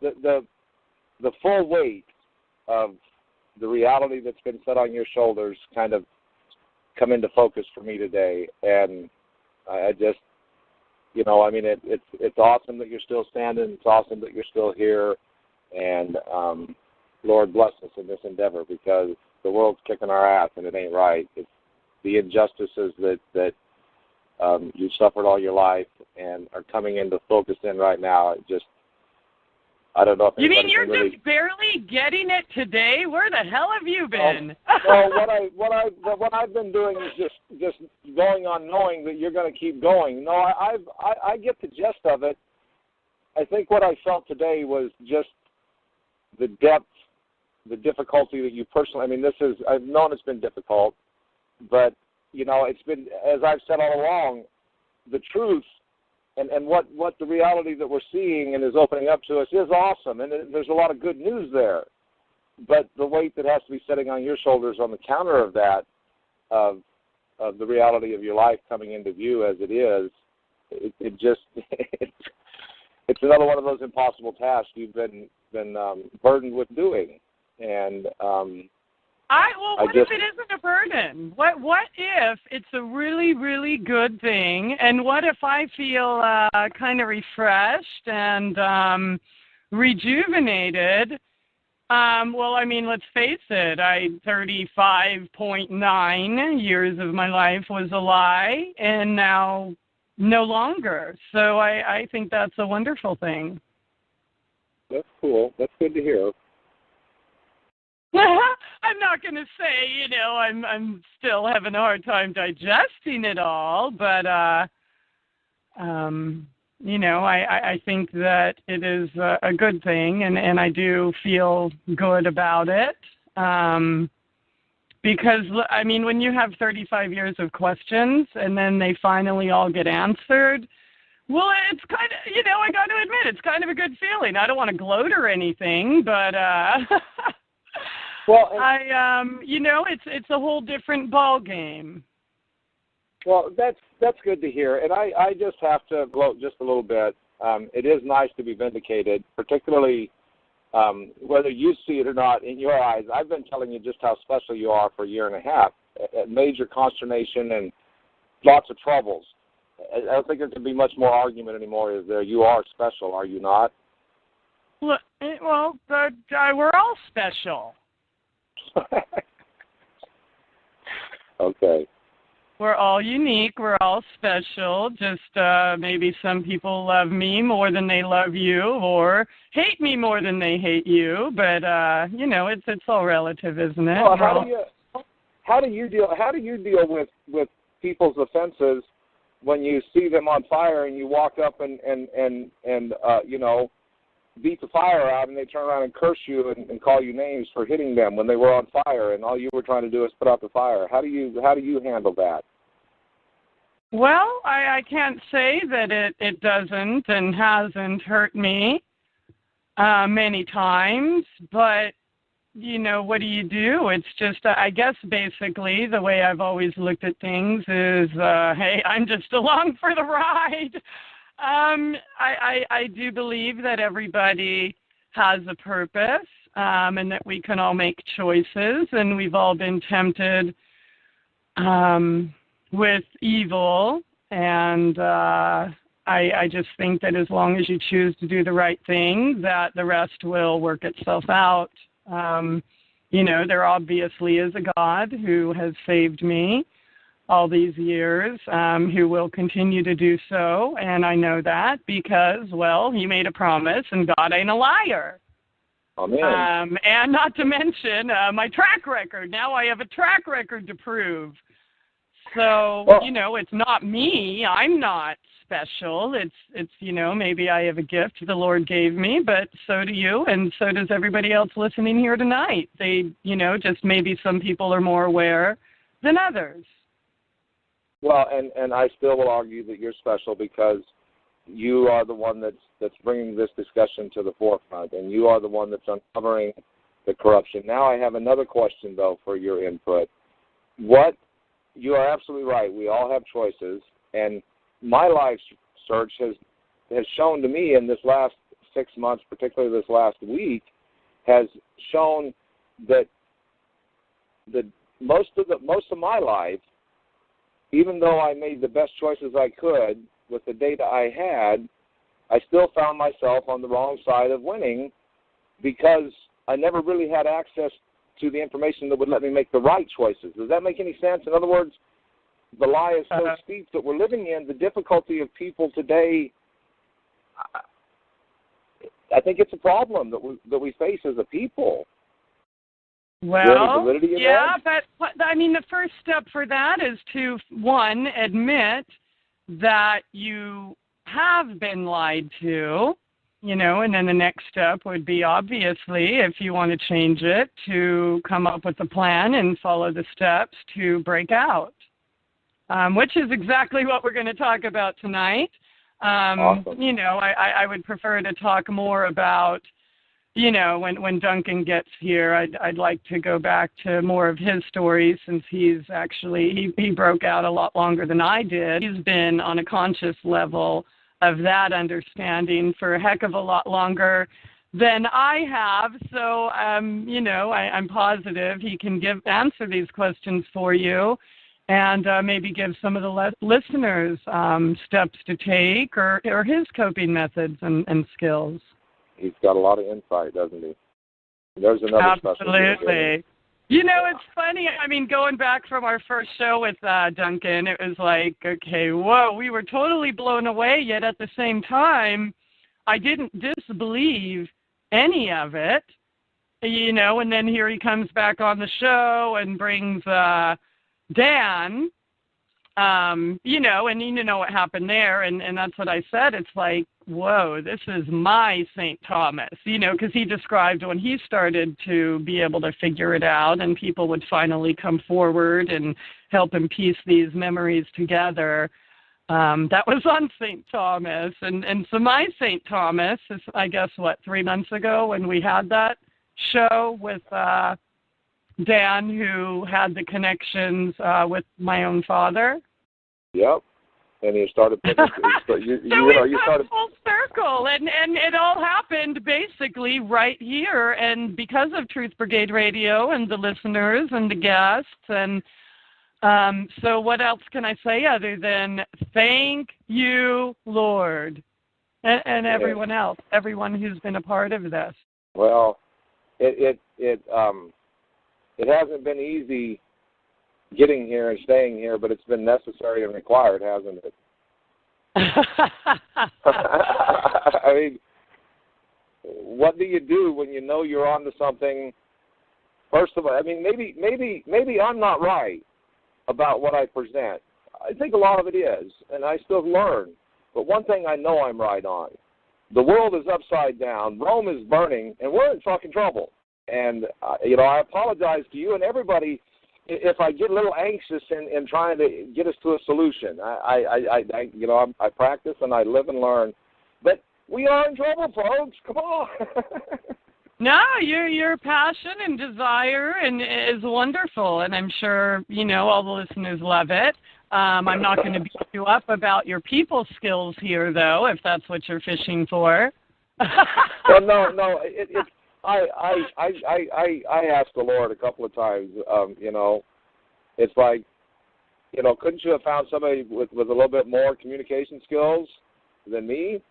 the full weight of the reality that's been set on your shoulders kind of come into focus for me today, and I just, I mean, it's awesome that you're still standing. It's awesome that you're still here, and Lord bless us in this endeavor, because the world's kicking our ass and it ain't right. It's the injustices that you've suffered all your life and are coming into focus in right now. It just, I don't know if you mean you're really... just barely getting it today? Where the hell have you been? Well, what I've been doing is just going on, knowing that you're going to keep going. No, I get the gist of it. I think what I felt today was just the depth, the difficulty that you personally. I mean, I've known it's been difficult, but it's been, as I've said all along, the truth. And what the reality that we're seeing and is opening up to us is awesome, and there's a lot of good news there. But the weight that has to be sitting on your shoulders on the counter of that, of the reality of your life coming into view as it is, it's another one of those impossible tasks you've been burdened with doing. And what if it isn't a burden? What if it's a really, really good thing? And what if I feel kind of refreshed and rejuvenated? Well, I mean, let's face it. 35.9 years of my life was a lie, and now no longer. So I think that's a wonderful thing. That's cool. That's good to hear. I'm not going to say, I'm still having a hard time digesting it all, but, I think that it is a good thing, and I do feel good about it, because, I mean, when you have 35 years of questions and then they finally all get answered, well, it's kind of, I got to admit, it's kind of a good feeling. I don't want to gloat or anything, but, well, it's a whole different ball game. Well, that's good to hear, and I just have to gloat just a little bit. It is nice to be vindicated, particularly whether you see it or not in your eyes. I've been telling you just how special you are for a year and a half, major consternation and lots of troubles. I don't think there can be much more argument anymore, is there? You are special, are you not? Well, we're all special. Okay. We're all unique. We're all special. Just maybe some people love me more than they love you, or hate me more than they hate you. But it's all relative, isn't it? Well, how do you deal with people's offenses when you see them on fire and you walk up and beat the fire out, and they turn around and curse you and call you names for hitting them when they were on fire, and all you were trying to do is put out the fire? How do you handle that? Well, I can't say that it doesn't and hasn't hurt me many times, but what do you do? It's just, I guess basically the way I've always looked at things is, hey, I'm just along for the ride. I do believe that everybody has a purpose, and that we can all make choices, and we've all been tempted with evil, and I just think that as long as you choose to do the right thing, that the rest will work itself out. There obviously is a God who has saved me all these years, who will continue to do so, and I know that because, well, he made a promise, and God ain't a liar. Amen. And not to mention my track record. Now I have a track record to prove. So, it's not me. I'm not special. It's maybe I have a gift the Lord gave me, but so do you, and so does everybody else listening here tonight. They, just maybe some people are more aware than others. Well, and I still will argue that you're special because you are the one that's bringing this discussion to the forefront, and you are the one that's uncovering the corruption. Now I have another question, though, for your input. You are absolutely right. We all have choices, and my life search has shown to me in this last 6 months, particularly this last week, has shown that most of my life, even though I made the best choices I could with the data I had, I still found myself on the wrong side of winning because I never really had access to the information that would let me make the right choices. Does that make any sense? In other words, the lie is so steep that we're living in. The difficulty of people today, I think it's a problem that we face as a people. Well, yeah, but I mean, the first step for that is to, one, admit that you have been lied to, and then the next step would be, obviously, if you want to change it, to come up with a plan and follow the steps to break out, which is exactly what we're going to talk about tonight. Awesome. I would prefer to talk more about, when Duncan gets here, I'd like to go back to more of his story, since he's actually, he broke out a lot longer than I did. He's been on a conscious level of that understanding for a heck of a lot longer than I have. So, I'm positive he can answer these questions for you, and maybe give some of the listeners steps to take or his coping methods and skills. He's got a lot of insight, doesn't he? There's another Absolutely. It's funny. I mean, going back from our first show with Duncan, it was like, okay, whoa, we were totally blown away, yet at the same time, I didn't disbelieve any of it, and then here he comes back on the show and brings Dan, and you know what happened there, and that's what I said. It's like, whoa, this is my St. Thomas, because he described when he started to be able to figure it out and people would finally come forward and help him piece these memories together. That was on St. Thomas. And so my St. Thomas is, I guess, 3 months ago when we had that show with Dan, who had the connections with my own father. Yep. And you started putting you started full circle, and it all happened basically right here, and because of Truth Brigade Radio and the listeners and the guests, and so what else can I say other than thank you, Lord, and everyone else, everyone who's been a part of this. Well, it hasn't been easy getting here and staying here, but it's been necessary and required, hasn't it? I mean, what do you do when you know you're onto something? First of all, I mean, maybe I'm not right about what I present. I think a lot of it is, and I still learn. But one thing I know I'm right on: the world is upside down, Rome is burning, and we're in fucking trouble. And I apologize to you and everybody if I get a little anxious in trying to get us to a solution. I practice and I live and learn, but we are in trouble, folks. Come on. No, your passion and desire is wonderful, and I'm sure all the listeners love it. I'm not going to beat you up about your people skills here, though, if that's what you're fishing for. Well, no, I asked the Lord a couple of times, it's like, couldn't you have found somebody with a little bit more communication skills than me?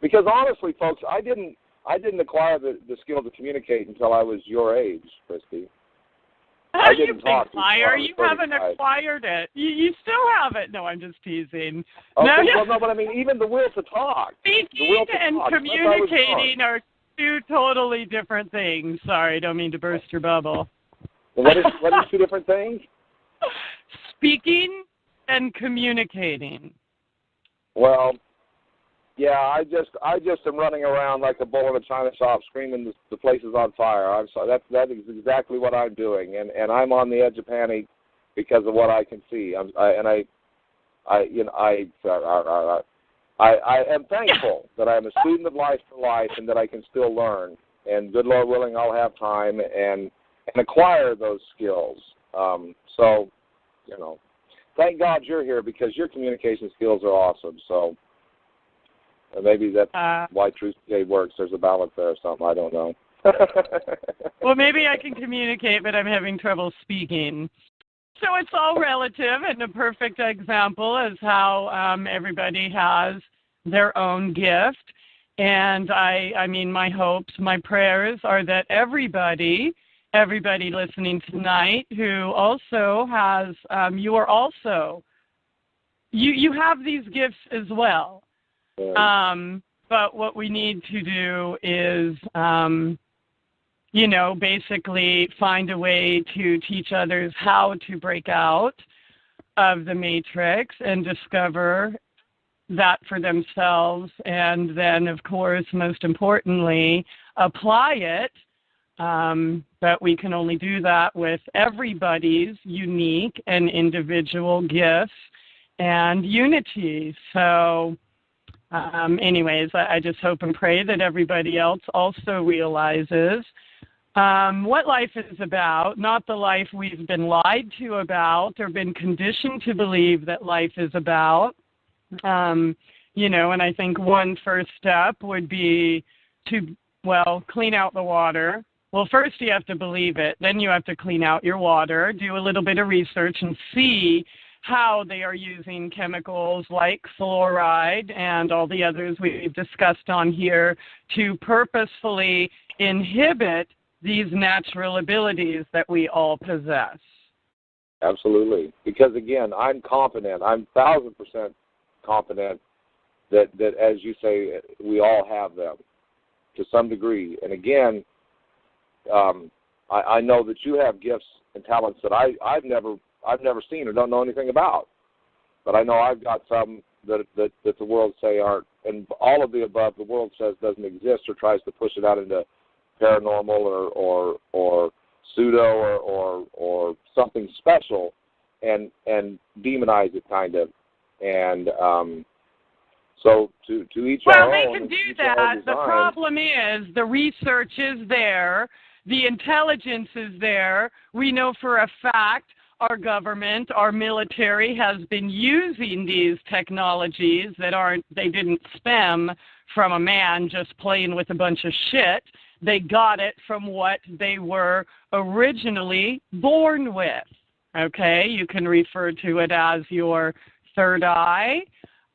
Because honestly, folks, I didn't acquire the skill to communicate until I was your age, Christie. I didn't talk. You haven't acquired it. You still have it. No, I'm just teasing. Okay, no, but I mean, even the will to talk. Speaking and communicating are two totally different things. Sorry, don't mean to burst your bubble. What is two different things? Speaking and communicating. Well, yeah, I just am running around like a bull in a china shop, screaming the place is on fire. I'm sorry. That is exactly what I'm doing, and I'm on the edge of panic because of what I can see. I am thankful that I'm a student of life for life and that I can still learn. And good Lord willing, I'll have time and acquire those skills. So, thank God you're here because your communication skills are awesome. So, Maybe that's why TruthBrigade works. There's a balance there or something. I don't know. Well, maybe I can communicate, but I'm having trouble speaking. So it's all relative, and a perfect example is how everybody has their own gift. And I mean, my hopes, my prayers are that everybody listening tonight who also has, you have these gifts as well. But what we need to do is, basically find a way to teach others how to break out of the matrix and discover that for themselves, and then, of course, most importantly, apply it. But we can only do that with everybody's unique and individual gifts and unity. So anyways, I just hope and pray that everybody else also realizes what life is about, not the life we've been lied to about or been conditioned to believe that life is about. And I think one first step would be to, clean out the water. Well, first you have to believe it. Then you have to clean out your water, do a little bit of research, and see how they are using chemicals like fluoride and all the others we've discussed on here to purposefully inhibit these natural abilities that we all possess. Absolutely. Because, again, I'm confident, I'm 1,000% confident that, as you say, we all have them to some degree. And, again, I know that you have gifts and talents that I've never seen or don't know anything about. But I know I've got some that the world say aren't, and all of the above the world says doesn't exist or tries to push it out into paranormal or pseudo or something special and demonize it kind of. And so to each our own. Well, they can do that. The problem is the research is there. The intelligence is there. We know for a fact our government, our military has been using these technologies they didn't spam from a man just playing with a bunch of shit. They got it from what they were originally born with. Okay, you can refer to it as your third eye,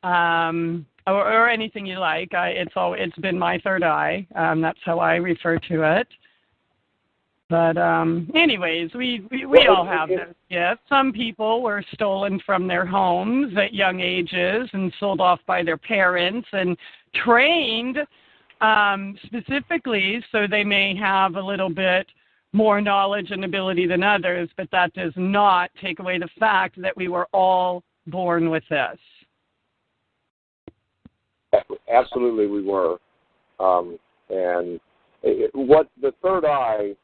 or anything you like. It's been my third eye. That's how I refer to it. But anyways, we all have those gifts. Some people were stolen from their homes at young ages and sold off by their parents and trained specifically so they may have a little bit more knowledge and ability than others, but that does not take away the fact that we were all born with this. Absolutely, we were. And what the third eye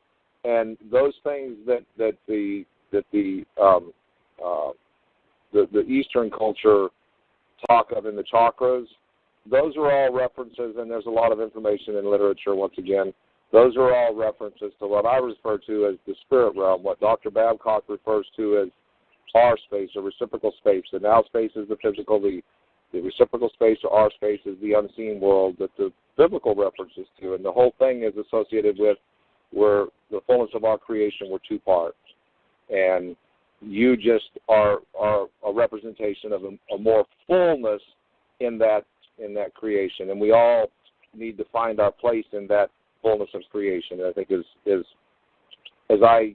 and those things that the Eastern culture talk of in the chakras, those are all references, and there's a lot of information in literature, once again. Those are all references to what I refer to as the spirit realm, what Dr. Babcock refers to as R space or reciprocal space. The now space is the physical, the reciprocal space or R space is the unseen world that the biblical references to. And the whole thing is associated with where the fullness of our creation were two parts. And you just are a representation of a more fullness in that creation. And we all need to find our place in that fullness of creation. And I think is as I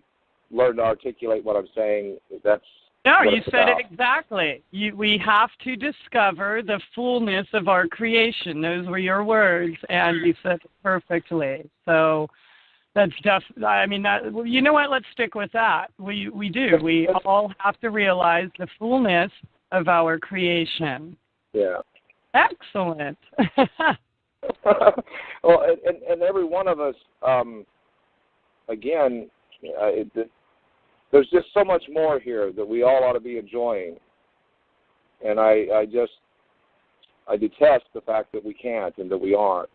learn to articulate what I'm saying, that's no, you said it exactly. We have to discover the fullness of our creation. Those were your words, and you said it perfectly. So that's just, I mean, you know what? Let's stick with that. We do. We all have to realize the fullness of our creation. Yeah. Excellent. Well, and every one of us, again, there's just so much more here that we all ought to be enjoying. And I detest the fact that we can't and that we aren't.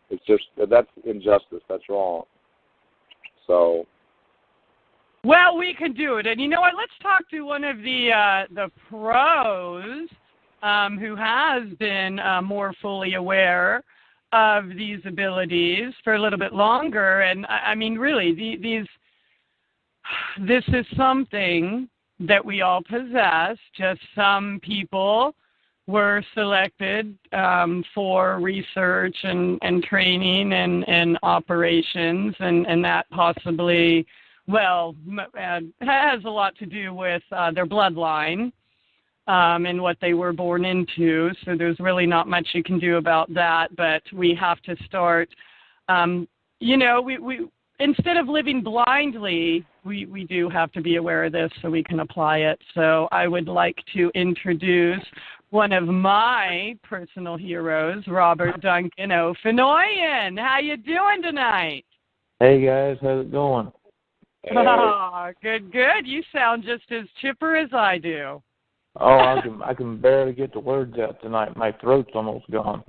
It's just, that's injustice. That's wrong. So. Well, we can do it. And you know what? Let's talk to one of the pros who has been more fully aware of these abilities for a little bit longer. And I mean, really, this is something that we all possess. Just some people were selected for research and training and operations, and that possibly, well, has a lot to do with their bloodline. And what they were born into. So there's really not much you can do about that, but we have to start, we instead of living blindly, we do have to be aware of this so we can apply it. So I would like to introduce one of my personal heroes, Robert Duncan O'Finoyan. How you doing tonight? Hey, guys. How's it going? Oh, good. You sound just as chipper as I do. Oh, I can barely get the words out tonight. My throat's almost gone.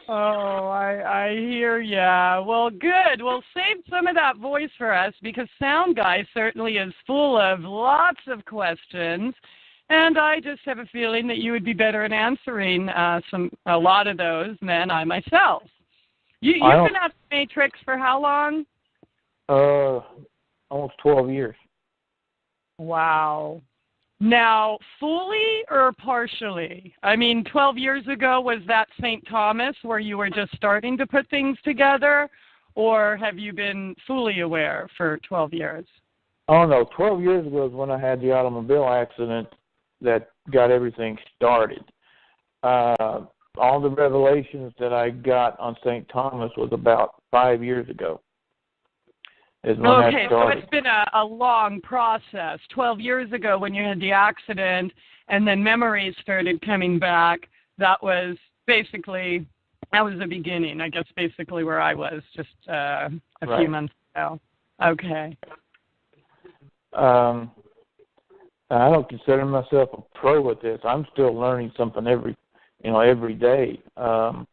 Oh, I hear ya. Well, good. Well, save some of that voice for us because Sound Guy certainly is full of lots of questions, and I just have a feeling that you would be better at answering a lot of those than I myself. You've been at the Matrix for how long? Almost 12 years. Wow. Now, fully or partially? I mean, 12 years ago, was that St. Thomas where you were just starting to put things together, or have you been fully aware for 12 years? Oh, no. 12 years ago is when I had the automobile accident that got everything started. All the revelations that I got on St. Thomas was about 5 years ago. Okay, so it's been a long process. 12 years ago when you had the accident and then memories started coming back, that was the beginning, I guess, basically where I was just a few months ago. Okay. I don't consider myself a pro at this. I'm still learning something every day. And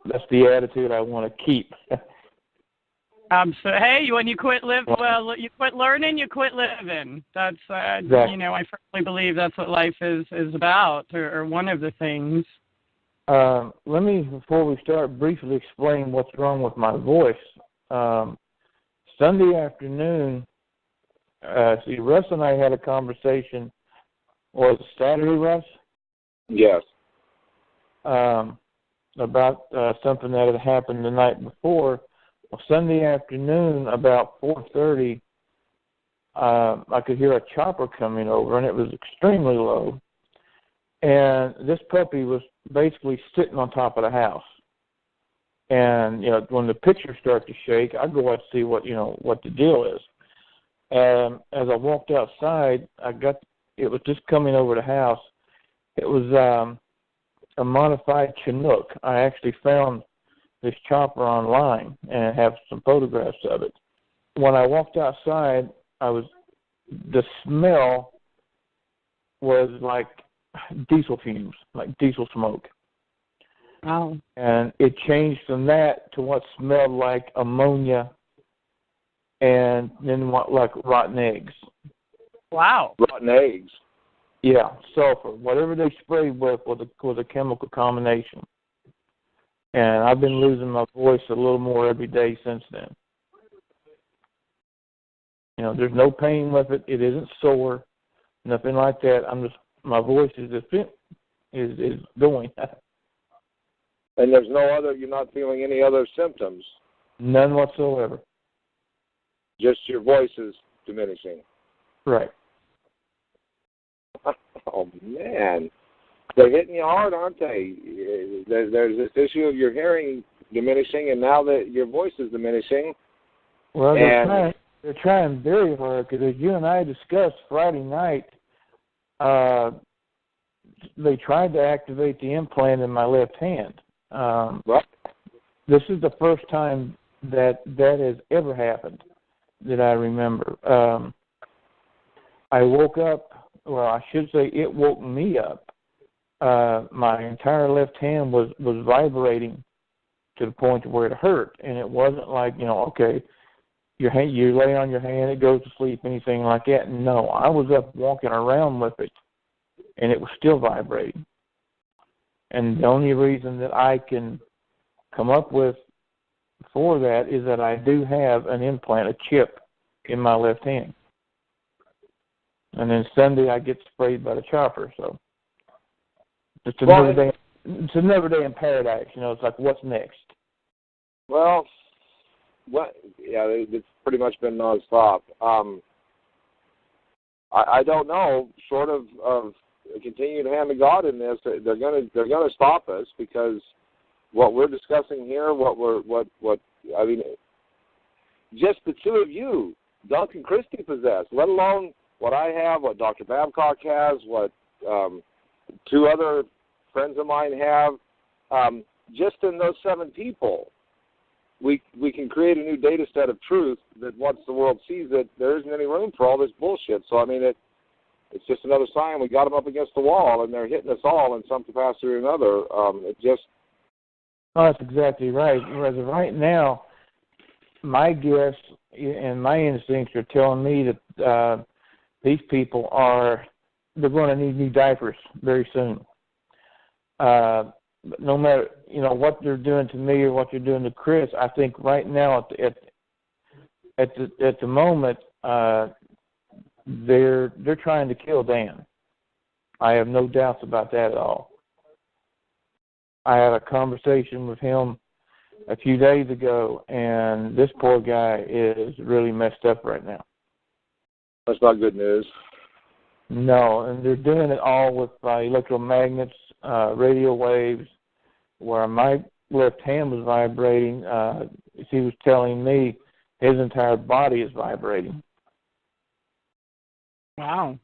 that's the attitude I want to keep. So, hey, when you quit you quit learning, you quit living. That's, exactly. I firmly believe that's what life is about, or one of the things. Let me, before we start, briefly explain what's wrong with my voice. Sunday afternoon, Russ and I had a conversation. Was it Saturday, Russ? Yes. About something that had happened the night before. Well, Sunday afternoon, about 4:30, I could hear a chopper coming over, and it was extremely low. And this puppy was basically sitting on top of the house. And when the pictures start to shake, I go out to see what the deal is. And as I walked outside, it was just coming over the house. It was a modified Chinook. I actually found this chopper online and have some photographs of it. When I walked outside, the smell was like diesel fumes, like diesel smoke. Oh. And it changed from that to what smelled like ammonia and then like rotten eggs. Wow. Rotten eggs. Yeah, sulfur. Whatever they sprayed with was a chemical combination. And I've been losing my voice a little more every day since then. There's no pain with it. It isn't sore, nothing like that. My voice is going. And there's you're not feeling any other symptoms? None whatsoever. Just your voice is diminishing? Right. Oh, man. They're hitting you hard, aren't they? There's this issue of your hearing diminishing, and now that your voice is diminishing. Well, they're trying very hard, because as you and I discussed Friday night, they tried to activate the implant in my left hand. Right. This is the first time that has ever happened that I remember. I woke up, well, I should say it woke me up. My entire left hand was vibrating to the point where it hurt, and it wasn't like, okay, you lay on your hand, it goes to sleep, anything like that. No, I was up walking around with it, and it was still vibrating. And the only reason that I can come up with for that is that I do have an implant, a chip, in my left hand. And then Sunday I get sprayed by the chopper. So it's another day. It's another day in paradise. You know, it's like, what's next? Well, it's pretty much been nonstop. I don't know. Short of continuing to hand to God in this, they're gonna stop us, because what we're discussing here, just the two of you, Duncan, Christie possess, let alone what I have, what Dr. Babcock has, what two other friends of mine have. Just in those 7 people, we can create a new data set of truth that once the world sees it, there isn't any room for all this bullshit. So, I mean, it's just another sign we got them up against the wall, and they're hitting us all in some capacity or another. Oh, that's exactly right. Whereas right now, my guess and my instincts are telling me that these people they're going to need new diapers very soon. But no matter, what they're doing to me or what they're doing to Chris, I think right now at the moment they're trying to kill Dan. I have no doubts about that at all. I had a conversation with him a few days ago, and this poor guy is really messed up right now. That's not good news. No, and they're doing it all with electromagnets, radio waves, where my left hand was vibrating. He was telling me his entire body is vibrating. Wow.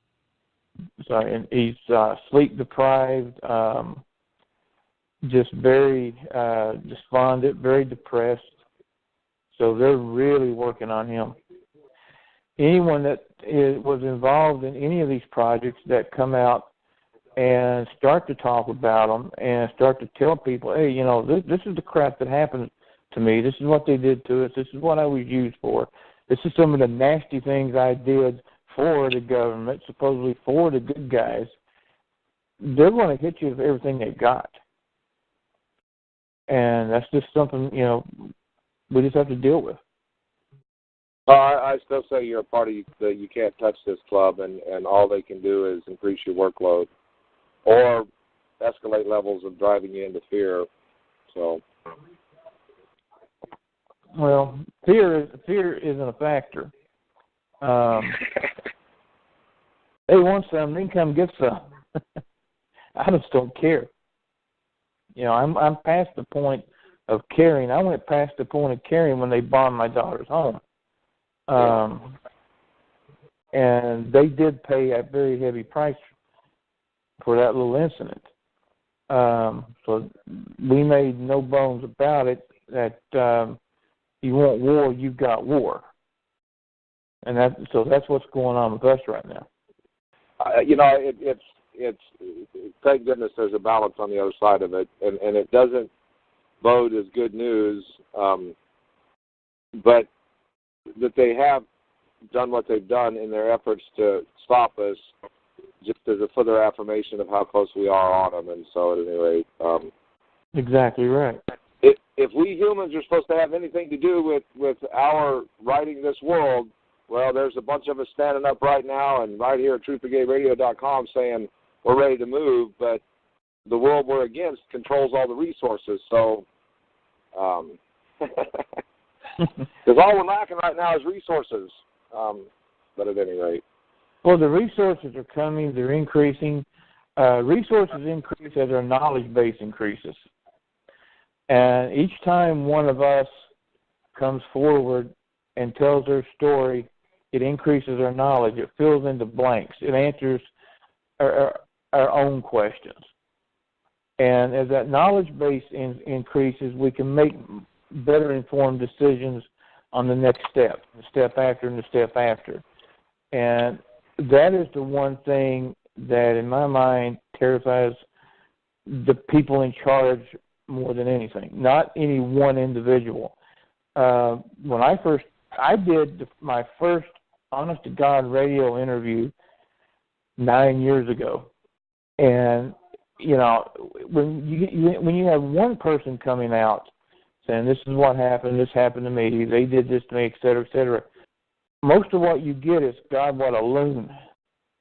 So, and he's sleep deprived, just very despondent, very depressed. So they're really working on him. Anyone that was involved in any of these projects that come out and start to talk about them and start to tell people, hey, this is the crap that happened to me. This is what they did to us. This is what I was used for. This is some of the nasty things I did for the government, supposedly for the good guys. They're going to hit you with everything they've got. And that's just something, we just have to deal with. I still say you're a part of the You Can't Touch This club, and all they can do is increase your workload or escalate levels of driving you into fear. So, well, fear isn't a factor. They want some, they can come get some. I just don't care. I'm past the point of caring. I went past the point of caring when they bombed my daughter's home. And they did pay a very heavy price for that little incident. So we made no bones about it that you want war, you've got war. And that's what's going on with us right now. It's thank goodness there's a balance on the other side of it, and it doesn't bode as good news, but that they have done what they've done in their efforts to stop us, just as a further affirmation of how close we are on them. And so, at any rate, exactly right. If we humans are supposed to have anything to do with our righting this world, well, there's a bunch of us standing up right now and right here at TruthBrigadeRadio.com saying we're ready to move, but the world we're against controls all the resources. So, because all we're lacking right now is resources. But at any rate. Well, the resources are coming. They're increasing. Resources increase as our knowledge base increases. And each time one of us comes forward and tells their story, it increases our knowledge. It fills in the blanks. It answers our own questions. And as that knowledge base increases, we can make better informed decisions on the next step, the step after and the step after. And that is the one thing that, in my mind, terrifies the people in charge more than anything, not any one individual. When I did my first honest-to-God radio interview 9 years ago, And, you know, when you have one person coming out saying, this is what happened, this happened to me, they did this to me, et cetera, most of what you get is, God, what a loon.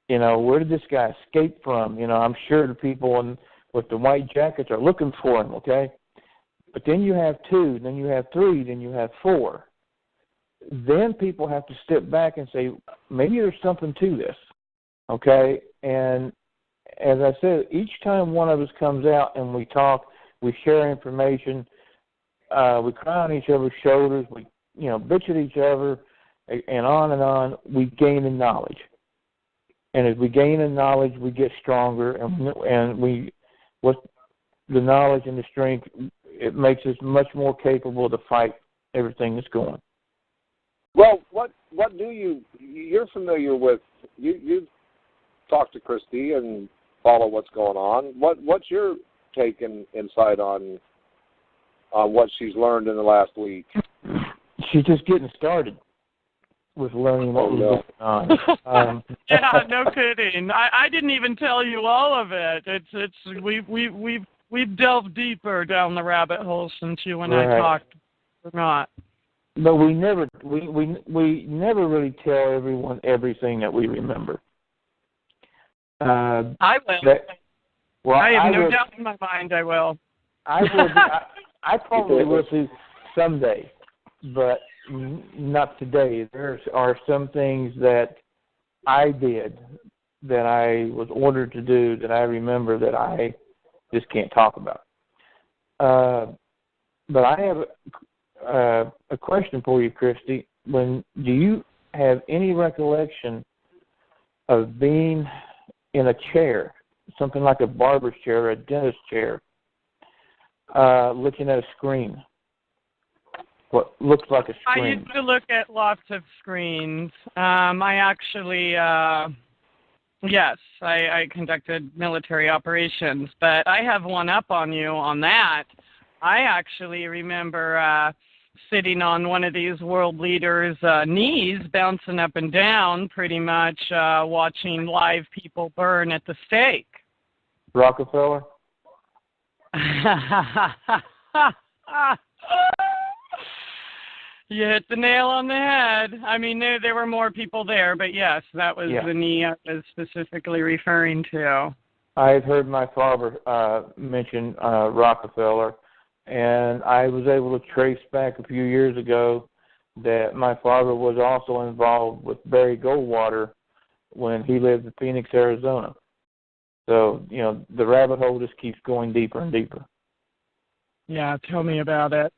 You know, where did this guy escape from? You know, I'm sure the people with the white jackets are looking for him, okay? But then you have 2, then you have 3, then you have 4. Then people have to step back and say, maybe there's something to this, okay? And as I said, each time one of us comes out and we talk, we share information, we cry on each other's shoulders, we, you know, bitch at each other, and on, we gain in knowledge. And as we gain in knowledge, we get stronger, and with the knowledge and the strength, it makes us much more capable to fight everything that's going. Well, what do you're familiar with? You talk to Christie and follow what's going on. What's your take and insight on what she's learned in the last week? She's just getting started with learning what was going on. Yeah, no kidding. I didn't even tell you all of it. We've delved deeper down the rabbit hole since you and I talked, or not. But we never really tell everyone everything that we remember. I will. I have no doubt in my mind I will. I probably will too someday, but not today. There are some things that I did that I was ordered to do that I remember that I just can't talk about. But I have a question for you, Christie. Do you have any recollection of being in a chair, something like a barber's chair or a dentist's chair, looking at a screen? What looks like a screen. I used to look at lots of screens. I actually, yes, I conducted military operations, but I have one up on you on that. I actually remember sitting on one of these world leaders' knees, bouncing up and down, pretty much watching live people burn at the stake. Rockefeller? You hit the nail on the head. I mean, there were more people there, but yes, that was the knee I was specifically referring to. I've heard my father mention Rockefeller, and I was able to trace back a few years ago that my father was also involved with Barry Goldwater when he lived in Phoenix, Arizona. So, you know, the rabbit hole just keeps going deeper and deeper. Yeah, tell me about it.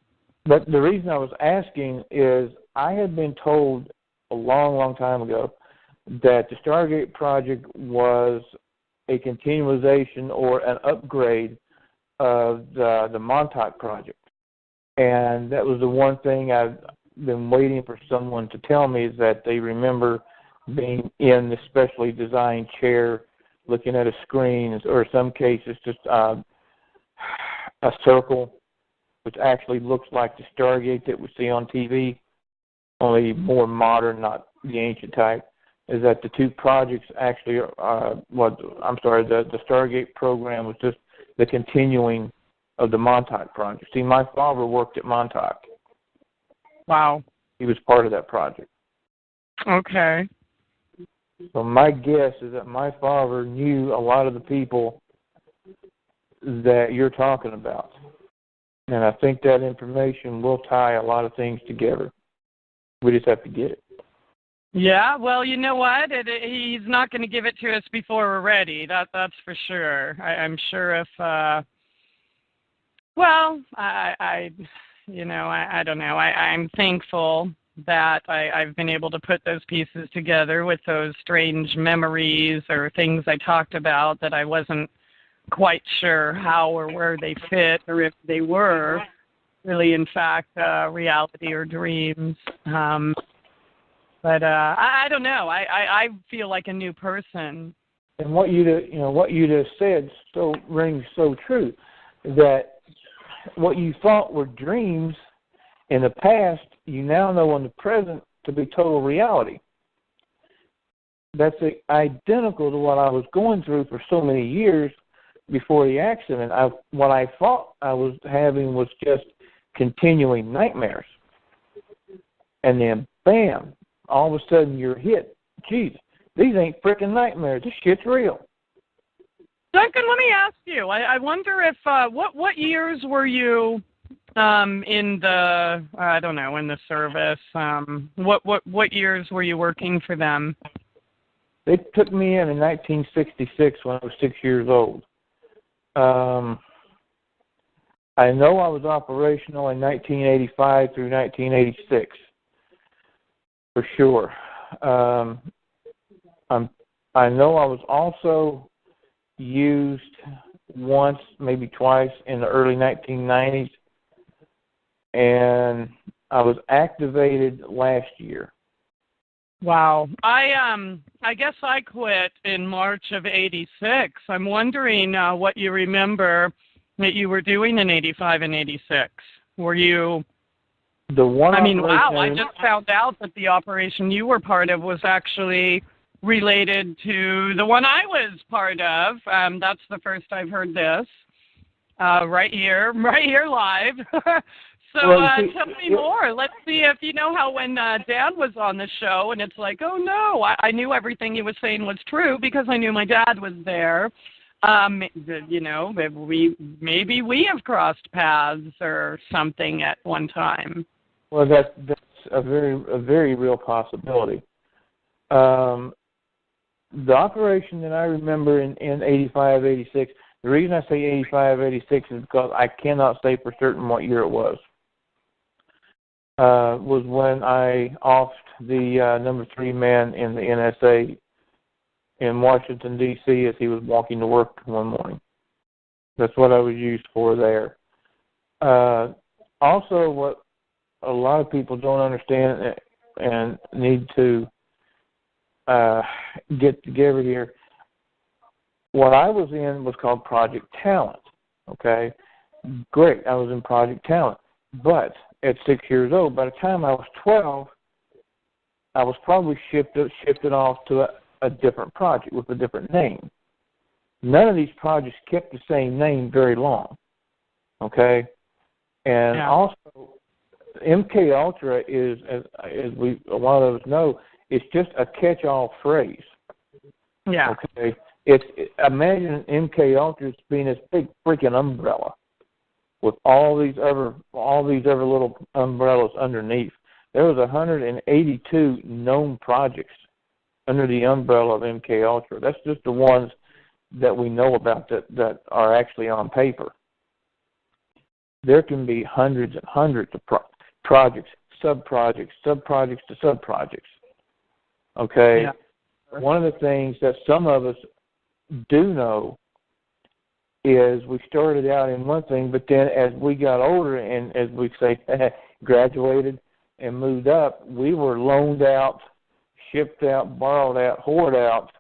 But the reason I was asking is I had been told a long, long time ago that the Stargate project was a continualization or an upgrade of the Montauk project. And that was the one thing I've been waiting for someone to tell me, is that they remember being in the specially designed chair looking at a screen, or in some cases just a circle, which actually looks like the Stargate that we see on TV, only more modern, not the ancient type, is that the two projects actually the Stargate program was just the continuing of the Montauk project. See, my father worked at Montauk. Wow. He was part of that project. Okay. So my guess is that my father knew a lot of the people that you're talking about. And I think that information will tie a lot of things together. We just have to get it. Yeah, well, you know what? He's not going to give it to us before we're ready. That's for sure. I'm sure if, I don't know. I'm thankful that I've been able to put those pieces together with those strange memories or things I talked about that I wasn't quite sure how or where they fit, or if they were really, in fact, reality or dreams. But I don't know. I feel like a new person. And what you just said so rings so true, that what you thought were dreams in the past, you now know in the present to be total reality. that's identical to what I was going through for so many years before the accident. What I thought I was having was just continuing nightmares. And then, bam, all of a sudden you're hit. Geez, these ain't freaking nightmares. This shit's real. Duncan, let me ask you. I wonder if what years were you in the in the service? What years were you working for them? They took me in 1966 when I was 6 years old. I know I was operational in 1985 through 1986, for sure. I know I was also used once, maybe twice, in the early 1990s, and I was activated last year. Wow. I guess I quit in March of '86. I'm wondering what you remember that you were doing in '85 and '86. Were you? The one. Wow! I just found out that the operation you were part of was actually related to the one I was part of. That's the first I've heard this. Right here live. So tell me more. Let's see if you know how when Dad was on the show and it's like, oh no, I knew everything he was saying was true because I knew my dad was there. Maybe we have crossed paths or something at one time. Well, that's a very real possibility. The operation that I remember in 85, 86, the reason I say 85, 86 is because I cannot say for certain what year it was when I offed the number 3 man in the NSA in Washington, D.C. as he was walking to work one morning. That's what I was used for there. Also, what a lot of people don't understand and need to get together here, what I was in was called Project Talent, okay? Great, I was in Project Talent. But at 6 years old, by the time I was 12, I was probably shifted off to a different project with a different name. None of these projects kept the same name very long, okay? And also, MKUltra is, as a lot of us know, it's just a catch-all phrase. Yeah. Okay. Imagine MKUltra being this big freaking umbrella with all these other little umbrellas underneath. There was 182 known projects under the umbrella of MKUltra. That's just the ones that we know about that are actually on paper. There can be hundreds and hundreds of projects, sub-projects to sub-projects. Okay? Yeah. One of the things that some of us do know is we started out in one thing, but then as we got older and, as we say, graduated and moved up, we were loaned out, shipped out, borrowed out, hoarded out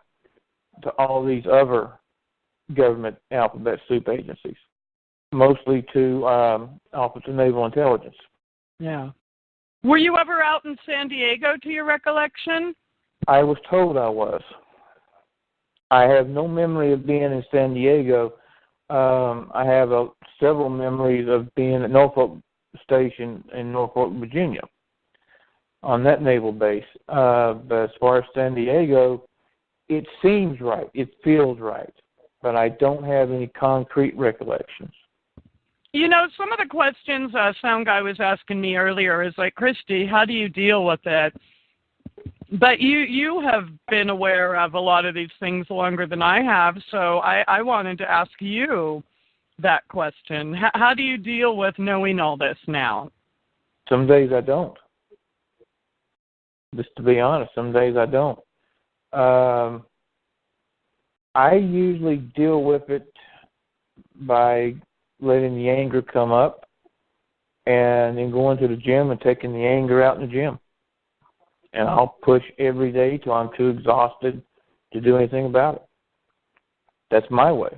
to all these other government alphabet soup agencies, mostly to Office of Naval Intelligence. Yeah. Were you ever out in San Diego, to your recollection? I was told I was. I have no memory of being in San Diego. I have several memories of being at Norfolk Station in Norfolk, Virginia, on that naval base. But as far as San Diego, it seems right. It feels right. But I don't have any concrete recollections. You know, some of the questions Sound Guy was asking me earlier is like, Christie, how do you deal with it? But you have been aware of a lot of these things longer than I have, so I wanted to ask you that question. How do you deal with knowing all this now? Some days I don't. Just to be honest, some days I don't. I usually deal with it by letting the anger come up and then going to the gym and taking the anger out in the gym. And I'll push every day till I'm too exhausted to do anything about it. That's my way.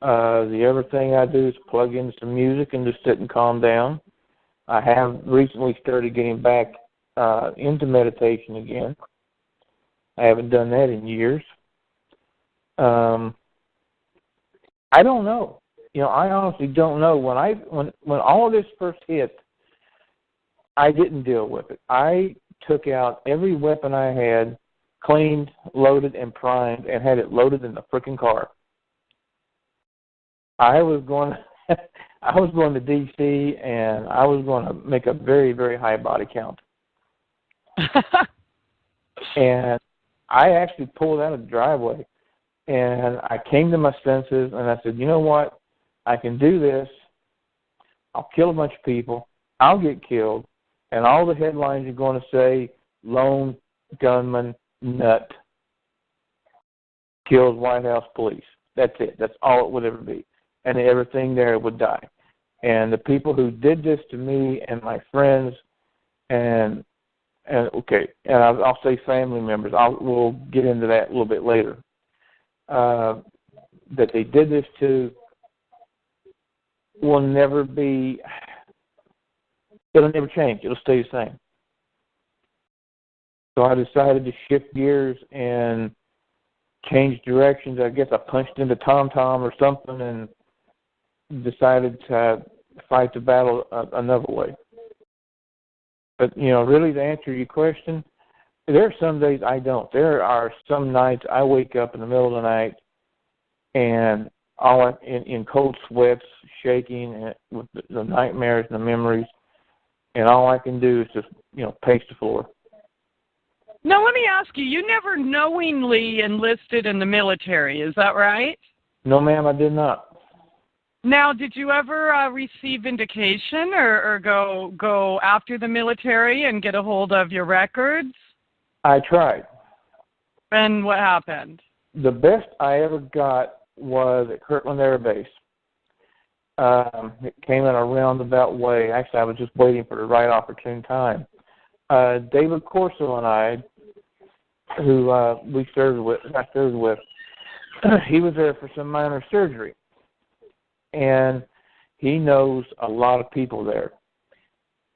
The other thing I do is plug in some music and just sit and calm down. I have recently started getting back into meditation again. I haven't done that in years. I don't know. I honestly don't know. When all of this first hit, I didn't deal with it. I took out every weapon I had, cleaned, loaded, and primed, and had it loaded in the freaking car. I was going to D.C., and I was going to make a very, very high body count. And I actually pulled out of the driveway, and I came to my senses, and I said, you know what? I can do this. I'll kill a bunch of people. I'll get killed. And all the headlines are going to say, lone gunman nut kills White House police. That's it. That's all it would ever be. And everything there would die. And the people who did this to me and my friends and I'll say family members, we'll get into that a little bit later, that they did this to will never be, it'll never change. It'll stay the same. So I decided to shift gears and change directions. I guess I punched into TomTom or something and decided to fight the battle another way. But, really to answer your question, there are some days I don't. There are some nights I wake up in the middle of the night and in cold sweats, shaking with the nightmares and the memories, and all I can do is just, pace the floor. Now, let me ask you, you never knowingly enlisted in the military, is that right? No, ma'am, I did not. Now, did you ever receive vindication or go after the military and get a hold of your records? I tried. And what happened? The best I ever got was at Kirtland Air Base. It came in a roundabout way. Actually, I was just waiting for the right opportune time. David Corso and I, who I served with, he was there for some minor surgery. And he knows a lot of people there.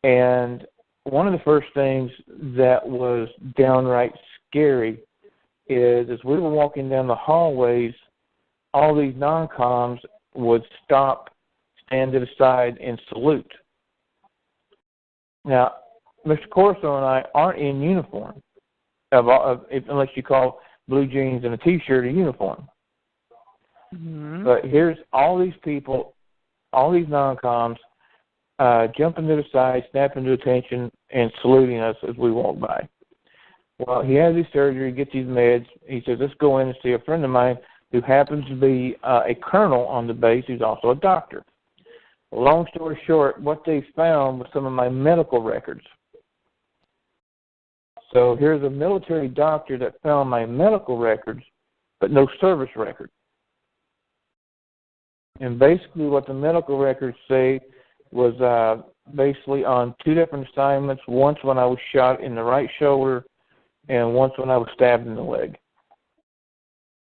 And one of the first things that was downright scary is as we were walking down the hallways, all these non-coms would stop, stand to the side, and salute. Now, Mr. Corso and I aren't in uniform, unless you call blue jeans and a T-shirt a uniform. Mm-hmm. But here's all these people, all these non-coms, jumping to the side, snapping to attention, and saluting us as we walk by. Well, he has his surgery, gets his meds. He says, let's go in and see a friend of mine who happens to be a colonel on the base who's also a doctor. Well, long story short, what they found was some of my medical records. So here's a military doctor that found my medical records, but no service record. And basically what the medical records say was basically on 2 different assignments, once when I was shot in the right shoulder and once when I was stabbed in the leg.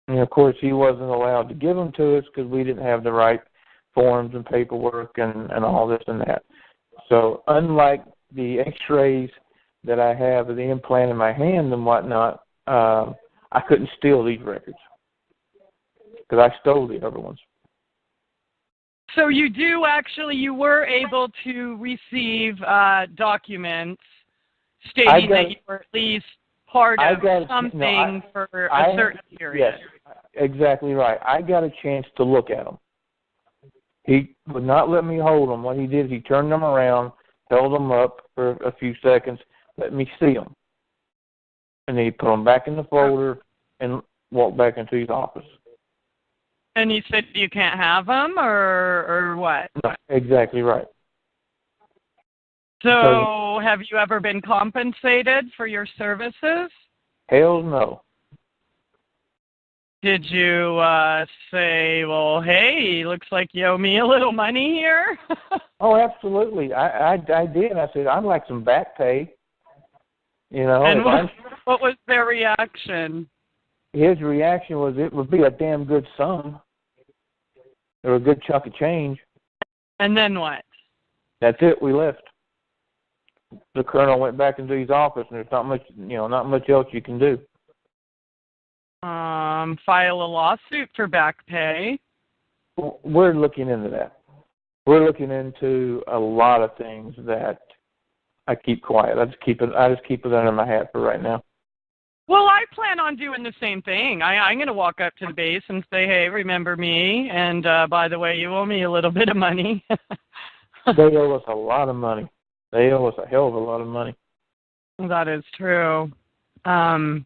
And, of course, he wasn't allowed to give them to us because we didn't have the right forms and paperwork and all this and that. So unlike the x-rays that I have of the implant in my hand and whatnot, I couldn't steal these records because I stole the other ones. So you were able to receive documents stating that you were at least part of something for a certain period. Yes, exactly right. I got a chance to look at them. He would not let me hold them. What he did is he turned them around, held them up for a few seconds, let me see them. And then he put them back in the folder and walked back into his office. And he said you can't have them, or what? Exactly right. So have you ever been compensated for your services? Hell no. Did you say, well, hey, looks like you owe me a little money here? Oh, absolutely. I did. I said, I'd like some back pay. And what was their reaction? His reaction was it would be a damn good sum. Or a good chunk of change. And then what? That's it. We left. The colonel went back into his office, and there's not much else you can do. File a lawsuit for back pay. We're looking into that. We're looking into a lot of things that I keep quiet. I just keep it under my hat for right now. Well, I plan on doing the same thing. I'm going to walk up to the base and say, hey, remember me? And by the way, you owe me a little bit of money. They owe us a lot of money. They owe us a hell of a lot of money. That is true. So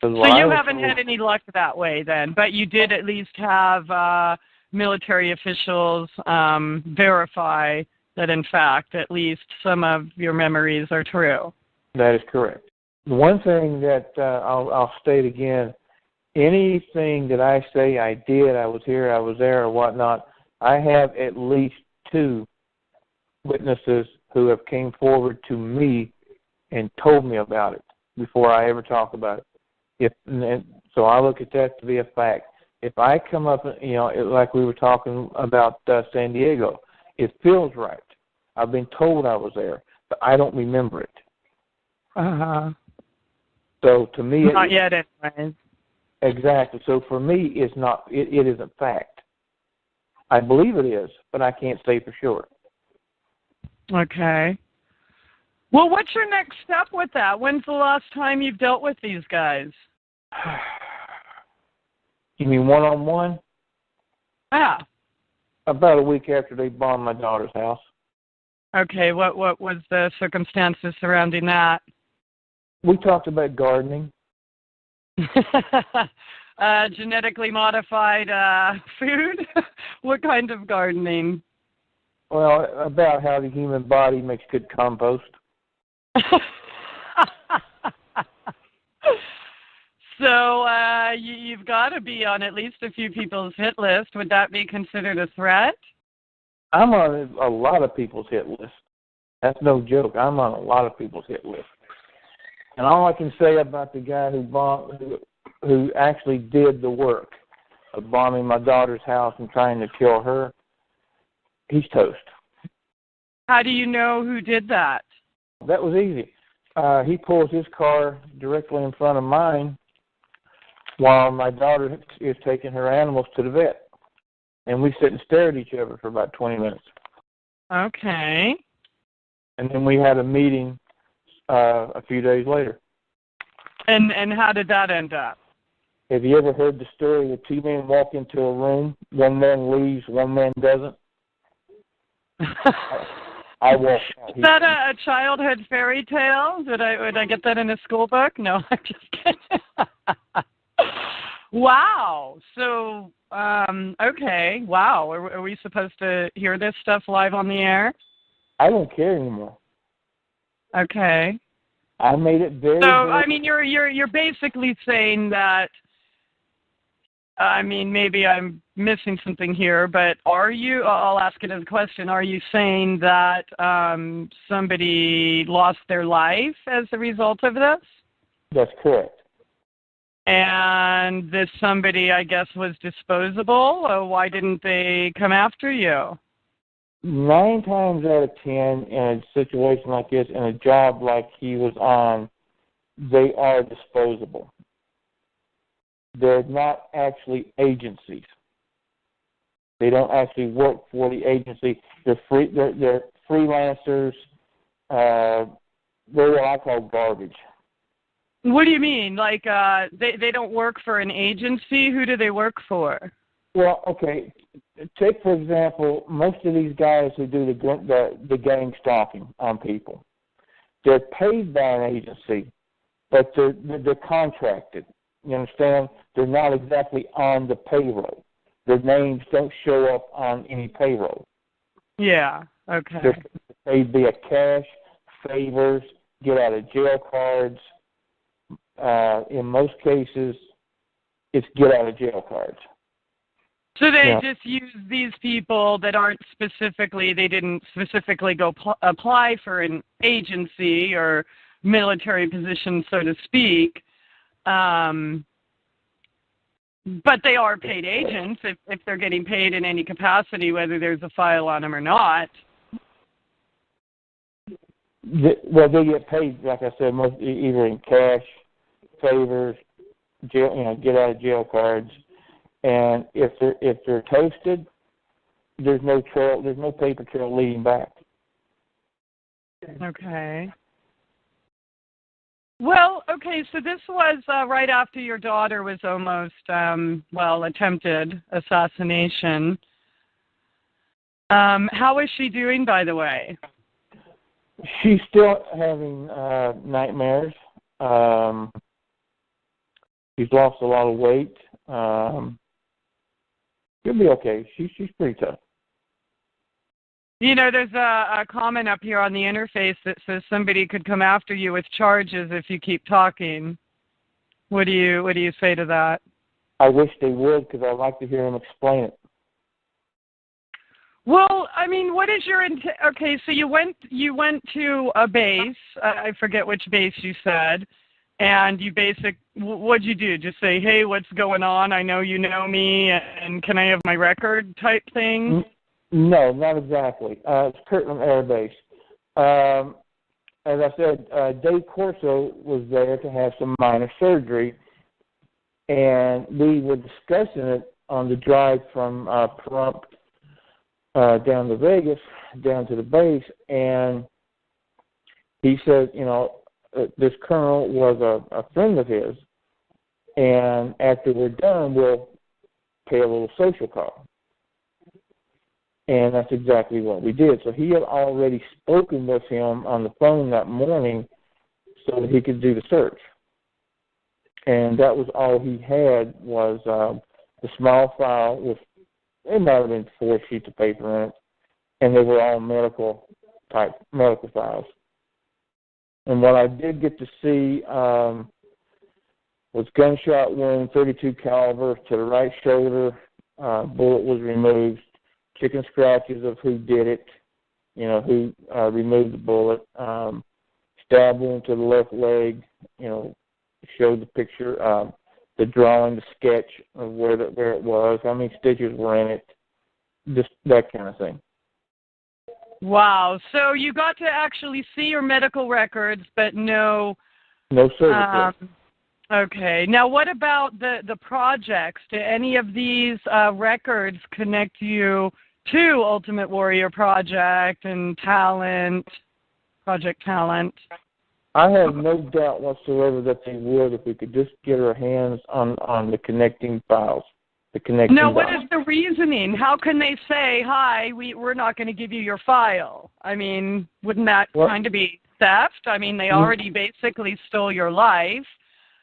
you haven't had any luck that way then, but you did at least have military officials verify that, in fact, at least some of your memories are true. That is correct. One thing that I'll state again, anything that I say I did, I was here, I was there, or whatnot, I have at least 2 witnesses who have came forward to me and told me about it before I ever talk about it. So I look at that to be a fact. If I come up, like we were talking about San Diego, it feels right. I've been told I was there, but I don't remember it. Uh-huh. So to me, not yet, anyways. Exactly. So for me, it's not. It isn't fact. I believe it is, but I can't say for sure. Okay. Well, what's your next step with that? When's the last time you've dealt with these guys? You mean one-on-one? Yeah. About a week after they bombed my daughter's house. Okay. What was the circumstances surrounding that? We talked about gardening. Genetically modified food? What kind of gardening? Well, about how the human body makes good compost. So you've got to be on at least a few people's hit list. Would that be considered a threat? I'm on a lot of people's hit list. That's no joke. I'm on a lot of people's hit list. And all I can say about the guy who actually did the work of bombing my daughter's house and trying to kill her, he's toast. How do you know who did that? That was easy. He pulls his car directly in front of mine while my daughter is taking her animals to the vet. And we sit and stare at each other for about 20 minutes. Okay. And then we had a meeting a few days later. And how did that end up? Have you ever heard the story where 2 men walk into a room, one man leaves, one man doesn't? I walked out. Is that a childhood fairy tale? Would I get that in a school book? No, I'm just kidding. Wow. So, okay. Wow. Are we supposed to hear this stuff live on the air? I don't care anymore. Okay. I made it very. So, I mean, you're basically saying that. I mean, maybe I'm missing something here, but are you? I'll ask it as a question. Are you saying that somebody lost their life as a result of this? That's correct. And this somebody, I guess, was disposable. Why didn't they come after you? 9 times out of 10, in a situation like this, in a job like he was on, they are disposable. They're not actually agencies. They don't actually work for the agency. They're free. They're freelancers. They're what I call garbage. What do you mean? Like they don't work for an agency? Who do they work for? Well, okay. Take, for example, most of these guys who do the gang stalking on people. They're paid by an agency, but they're contracted. You understand? They're not exactly on the payroll. Their names don't show up on any payroll. Yeah, okay. They're paid via cash, favors, get out of jail cards. In most cases, it's get out of jail cards. So they just use these people that they didn't specifically go apply for an agency or military position, so to speak. But they are paid agents if they're getting paid in any capacity, whether there's a file on them or not. Well, they get paid, like I said, either in cash, favors, jail, get out of jail cards, and if they're toasted, there's no trail, there's no paper trail leading back. Okay. Well, okay, so this was right after your daughter was almost, attempted assassination. How is she doing, by the way? She's still having nightmares. She's lost a lot of weight. She'll be okay. She's pretty tough. There's a comment up here on the interface that says somebody could come after you with charges if you keep talking. What do you say to that? I wish they would, because I'd like to hear them explain it. Well, I mean, what is your okay? So you went to a base. I forget which base you said, and what'd you do? Just say, hey, what's going on? I know you know me, and can I have my record type thing? No, not exactly. It's Kirtland Air Base. As I said, Dave Corso was there to have some minor surgery, and we were discussing it on the drive from Pahrump down to Vegas, down to the base, and he said, this colonel was a friend of his, and after we're done, we'll pay a little social call. And that's exactly what we did. So he had already spoken with him on the phone that morning so that he could do the search. And that was all he had was the small file with, it might have been 4 sheets of paper in it, and they were all medical files. And what I did get to see was gunshot wound, 32 caliber to the right shoulder, bullet was removed, chicken scratches of who did it, who removed the bullet, stab wound to the left leg, showed the picture, the drawing, the sketch of where it was, how many stitches were in it, just that kind of thing. Wow. So you got to actually see your medical records, but no service. Okay. Now, what about the projects? Do any of these records connect you to Ultimate Warrior Project and Project Talent? I have no doubt whatsoever that they would if we could just get our hands on the connecting files. Now, what is the reasoning? How can they say, hi, we're not going to give you your file? I mean, wouldn't that kind of be theft? I mean, they already basically stole your life.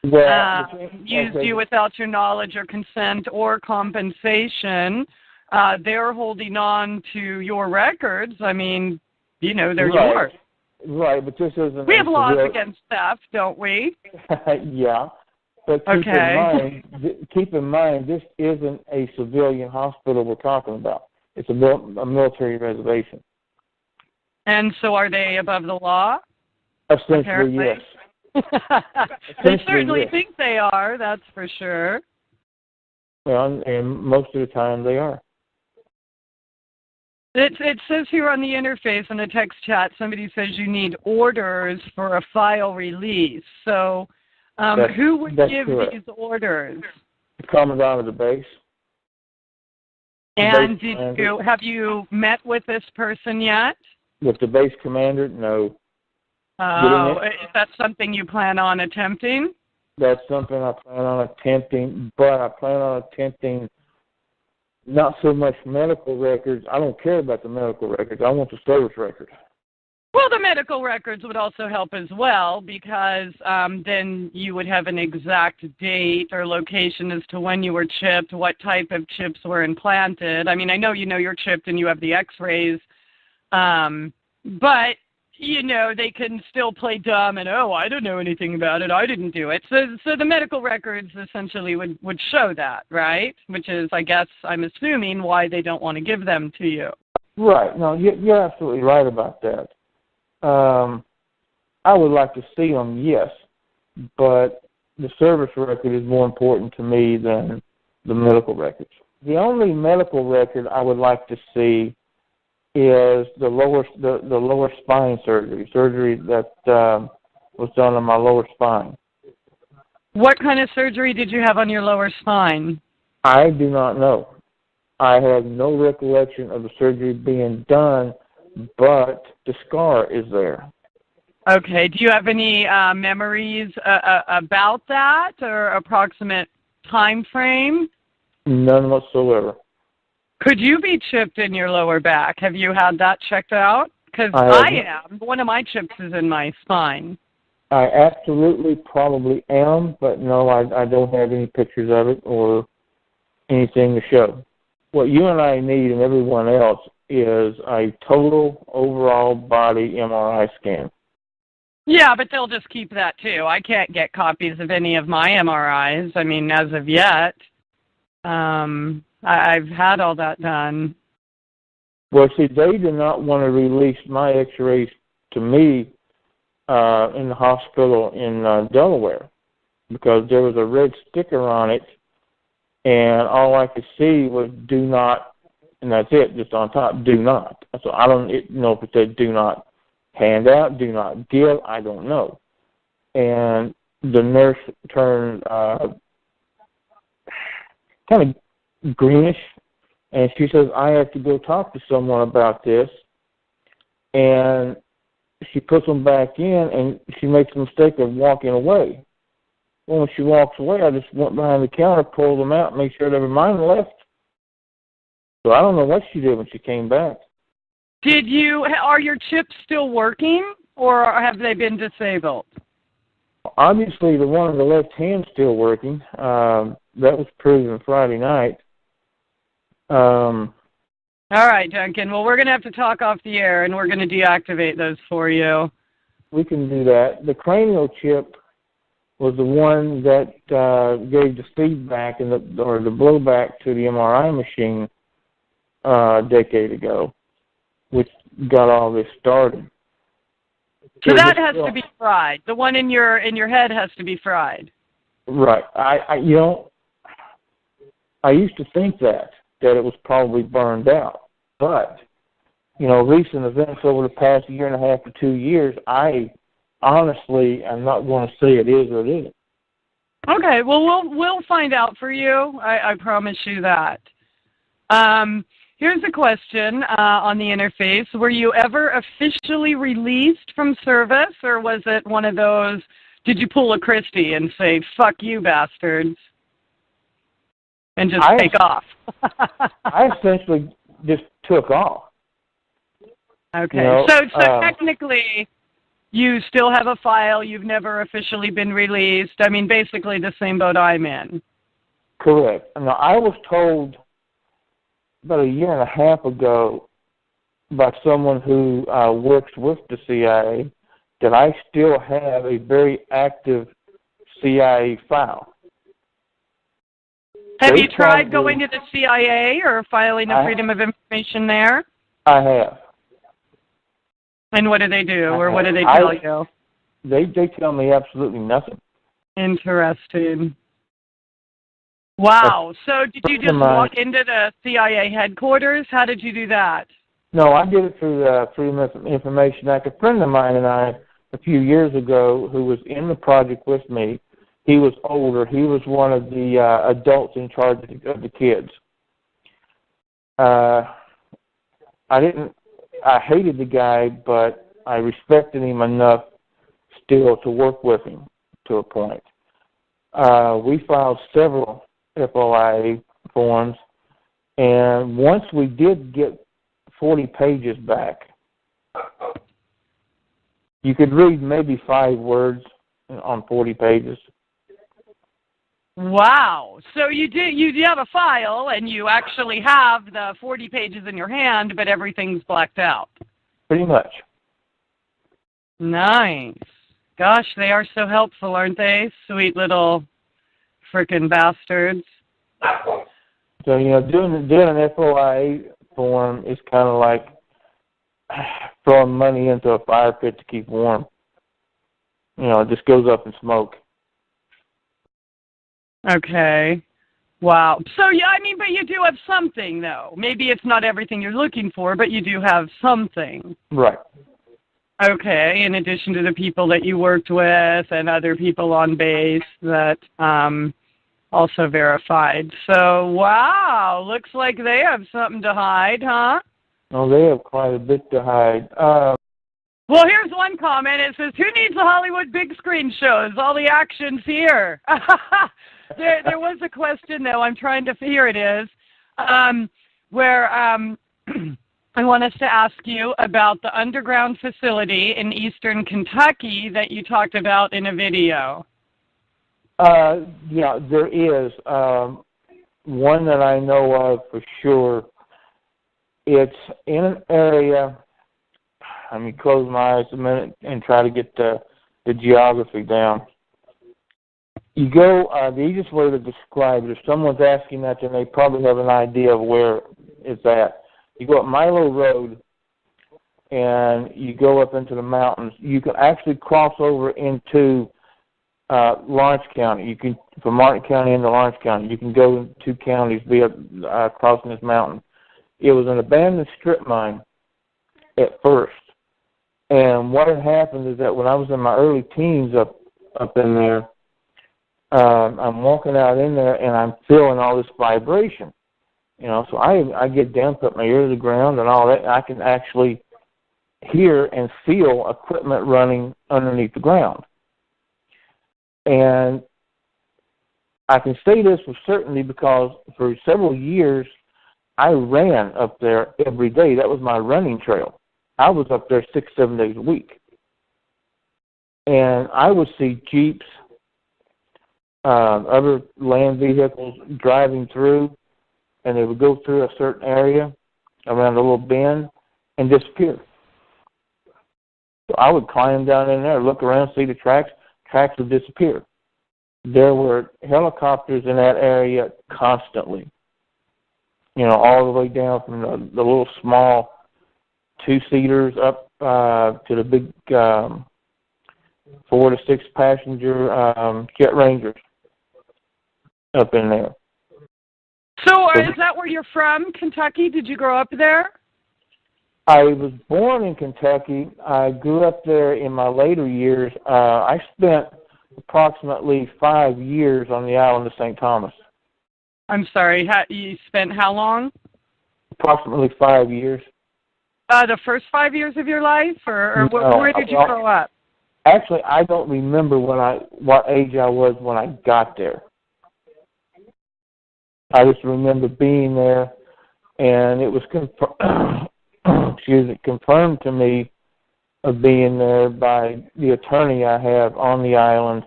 Used you without your knowledge or consent or compensation. They're holding on to your records. I mean, they're yours. Right, but this isn't... We have laws against theft, don't we? Yeah, but keep in mind, this isn't a civilian hospital we're talking about. It's a military reservation. And so are they above the law? Essentially, Apparently. yes. They certainly think they are, that's for sure. Well, and most of the time they are. It says here on the interface in the text chat, somebody says you need orders for a file release. So who would give correct. these orders? The commandant of the base. And have you met with this person yet? With the base commander? No. Is that something you plan on attempting? That's something I plan on attempting, but I plan on attempting not so much medical records. I don't care about the medical records. I want the service records. Well, the medical records would also help as well, because then you would have an exact date or location as to when you were chipped, what type of chips were implanted. I mean, I know you're chipped and you have the x-rays, but they can still play dumb and, I don't know anything about it. I didn't do it. So the medical records essentially would show that, right? Which is, I guess, I'm assuming why they don't want to give them to you. Right. No, you're absolutely right about that. I would like to see them, yes, but the service record is more important to me than the medical records. The only medical record I would like to see is the lower spine surgery that was done on my lower spine. What kind of surgery did you have on your lower spine? I do not know. I have no recollection of the surgery being done, but the scar is there. Okay. Do you have any memories about that or approximate time frame? None whatsoever. Could you be chipped in your lower back? Have you had that checked out? Because I am. One of my chips is in my spine. I absolutely probably am, but no, I don't have any pictures of it or anything to show. What you and I need and everyone else is a total overall body MRI scan. Yeah, but they'll just keep that too. I can't get copies of any of my MRIs. I mean, as of yet. I've had all that done. Well, see, they did not want to release my x-rays to me in the hospital in Delaware because there was a red sticker on it, and all I could see was do not, and that's it, just on top, do not. So I don't know if it said do not hand out, do not give, I don't know. And the nurse turned kind of greenish, and she says, I have to go talk to someone about this. And she puts them back in, and she makes the mistake of walking away. Well, when she walks away, I just went behind the counter, pulled them out, made sure they were mine, and left. So I don't know what she did when she came back. Are your chips still working, or have they been disabled? Obviously, the one on the left hand's still working. That was proven Friday night. All right, Duncan. Well, we're going to have to talk off the air, and we're going to deactivate those for you. We can do that. The cranial chip was the one that gave the feedback or the blowback to the MRI machine a decade ago, which got all this started. So that has to be fried. The one in your head has to be fried. Right. I used to think that it was probably burned out. But, recent events over the past year and a half to 2 years, I honestly am not going to say it is or it isn't. Okay. Well, we'll find out for you. I promise you that. Here's a question on the interface. Were you ever officially released from service, or was it one of those, did you pull a Christie and say, fuck you, bastards, and just take off? I essentially just took off. Okay. So technically, you still have a file. You've never officially been released. I mean, basically the same boat I'm in. Correct. Now, I was told about a year and a half ago by someone who works with the CIA that I still have a very active CIA file. Have you tried going to the CIA or filing a Freedom of Information there? I have. And what do they do, or what do they tell you? They tell me absolutely nothing. Interesting. Wow. So did you just walk into the CIA headquarters? How did you do that? No, I did it through the Freedom of Information Act. A friend of mine and I, a few years ago, who was in the project with me, he was older. He was one of the adults in charge of the kids. I hated the guy, but I respected him enough still to work with him to a point. We filed several FOIA forms, and once we did get 40 pages back, you could read maybe 5 words on 40 pages. Wow. So you have a file, and you actually have the 40 pages in your hand, but everything's blacked out. Pretty much. Nice. Gosh, they are so helpful, aren't they? Sweet little frickin' bastards. So, doing an FOIA form is kind of like throwing money into a fire pit to keep warm. It just goes up in smoke. Okay. Wow. So, but you do have something, though. Maybe it's not everything you're looking for, but you do have something. Right. Okay, in addition to the people that you worked with and other people on base that also verified. So, wow, looks like they have something to hide, huh? Oh, they have quite a bit to hide. Well, here's one comment. It says, who needs the Hollywood big screen shows? All the action's here. There was a question, though. I'm trying to, here it is, where I want us to ask you about the underground facility in eastern Kentucky that you talked about in a video. Yeah, there is. One that I know of for sure. It's in an area, let me close my eyes a minute and try to get the geography down. You go, the easiest way to describe it, if someone's asking that, then they probably have an idea of where it's at. You go up Milo Road, and you go up into the mountains. You can actually cross over into Lawrence County. You can, from Martin County into Lawrence County. You can go in 2 counties via crossing this mountain. It was an abandoned strip mine at first. And what had happened is that when I was in my early teens up in there, I'm walking out in there and I'm feeling all this vibration. You know, so I get down, put my ear to the ground and all that, and I can actually hear and feel equipment running underneath the ground. And I can say this with certainty because for several years, I ran up there every day. That was my running trail. I was up there 6-7 days a week. And I would see Jeeps, other land vehicles driving through, and they would go through a certain area around a little bend and disappear. So I would climb down in there, look around, see the tracks would disappear. There were helicopters in that area constantly, you know, all the way down from the little small 2-seaters up to the big 4 to 6 passenger Jet Rangers up in there. So is that where you're from, Kentucky? Did you grow up there? I was born in Kentucky. I grew up there in my later years. I spent approximately 5 years on the island of St. Thomas. I'm sorry, you spent how long? Approximately 5 years. The first 5 years of your life, or where did you grow up? Actually, I don't remember what age I was when I got there. I just remember being there, and it was confirmed to me of being there by the attorney I have on the island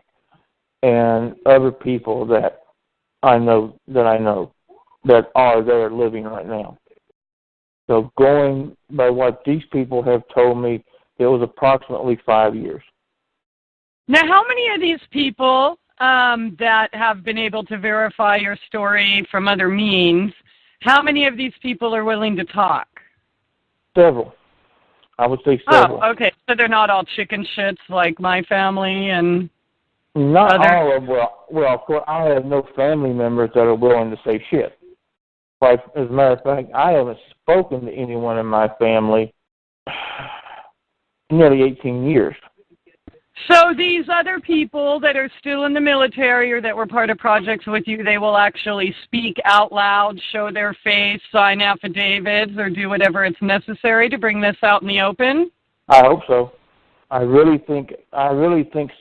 and other people that I know that are there living right now. So going by what these people have told me, it was approximately 5 years. Now, how many of these people that have been able to verify your story from other means, how many of these people are willing to talk? Several. I would say several. Oh, okay. So they're not all chicken shits like my family and not other... all of them. Well, of course, I have no family members that are willing to say shit. Like, as a matter of fact, I haven't spoken to anyone in my family nearly 18 years. So these other people that are still in the military or that were part of projects with you, they will actually speak out loud, show their face, sign affidavits, or do whatever it's necessary to bring this out in the open? I hope so. I really think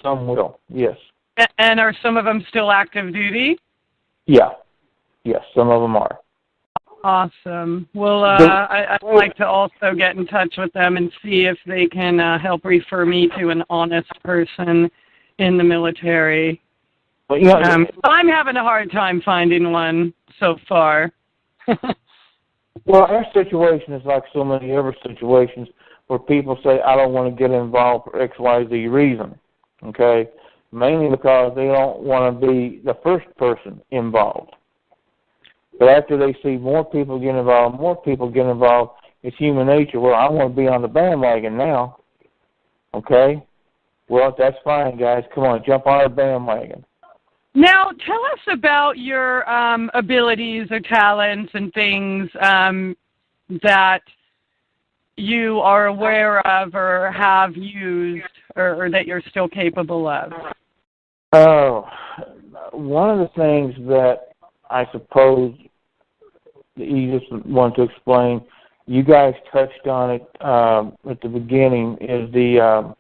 some will, yes. And are some of them still active duty? Yeah. Yes, some of them are. Awesome. Well, I'd like to also get in touch with them and see if they can help refer me to an honest person in the military. Well, you know, I'm having a hard time finding one so far. Well, our situation is like so many other situations where people say, I don't want to get involved for X, Y, Z reason, okay? Mainly because they don't want to be the first person involved. But after they see more people get involved, it's human nature. Well, I want to be on the bandwagon now. Okay? Well, that's fine, guys. Come on, jump on our bandwagon. Now, tell us about your abilities or talents and things that you are aware of or have used or that you're still capable of? Oh, one of the things that I suppose the easiest one to explain, you guys touched on it at the beginning, is the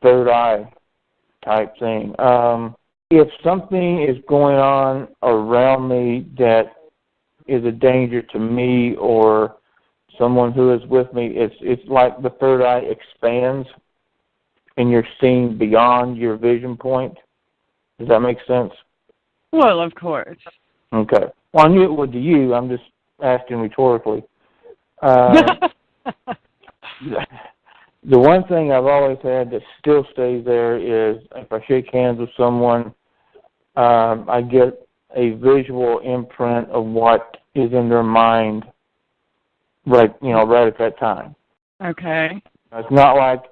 third eye type thing. If something is going on around me that is a danger to me or someone who is with me, it's like the third eye expands and you're seeing beyond your vision point. Does that make sense? Well, of course. Okay. Well, I knew it would to you. I'm just asking rhetorically. The one thing I've always had that still stays there is if I shake hands with someone, I get a visual imprint of what is in their mind right at that time. Okay. It's not like,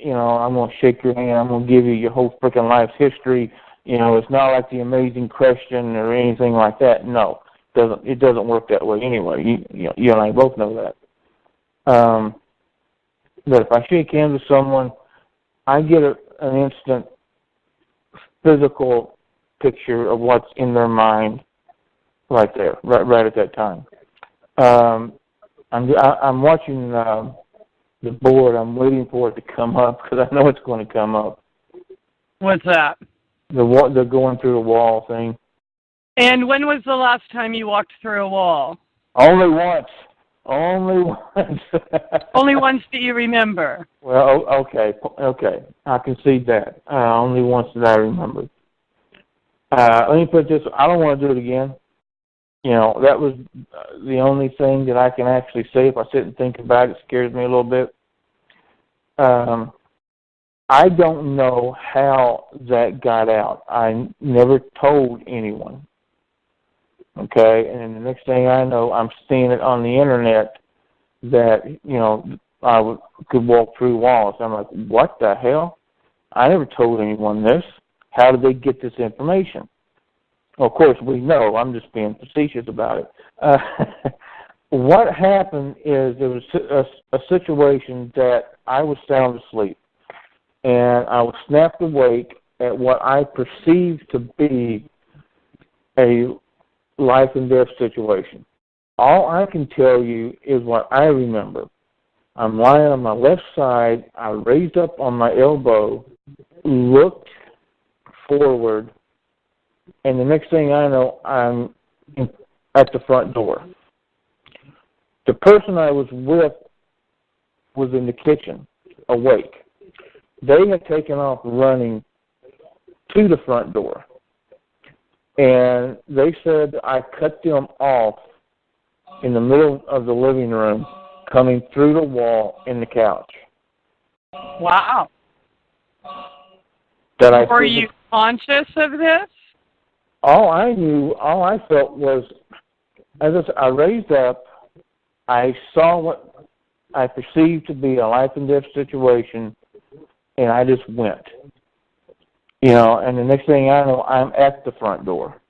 I'm going to shake your hand, I'm going to give you your whole freaking life's history. It's not like the Amazing Question or anything like that. No, it doesn't work that way anyway. You and I both know that. But if I shake hands with someone, I get an instant physical picture of what's in their mind right there, right at that time. I'm watching the board. I'm waiting for it to come up because I know it's going to come up. What's that? The going through the wall thing. And when was the last time you walked through a wall? Only once. Only once. Only once that you remember. Well, okay. I concede that. Only once that I remember. Let me put this. I don't want to do it again. That was the only thing that I can actually say. If I sit and think about it, it scares me a little bit. I don't know how that got out. I never told anyone. Okay, and the next thing I know, I'm seeing it on the internet that, I could walk through walls. I'm like, what the hell? I never told anyone this. How did they get this information? Well, of course, we know. I'm just being facetious about it. What happened is there was a situation that I was sound asleep, and I was snapped awake at what I perceived to be a life and death situation. All I can tell you is what I remember. I'm lying on my left side. I raised up on my elbow, looked forward, and the next thing I know, I'm at the front door. The person I was with was in the kitchen, awake. They had taken off running to the front door. And they said I cut them off in the middle of the living room, coming through the wall in the couch. Wow. Were you conscious of this? All I felt was, as I raised up, I saw what I perceived to be a life and death situation, and I just went. And the next thing I know, I'm at the front door.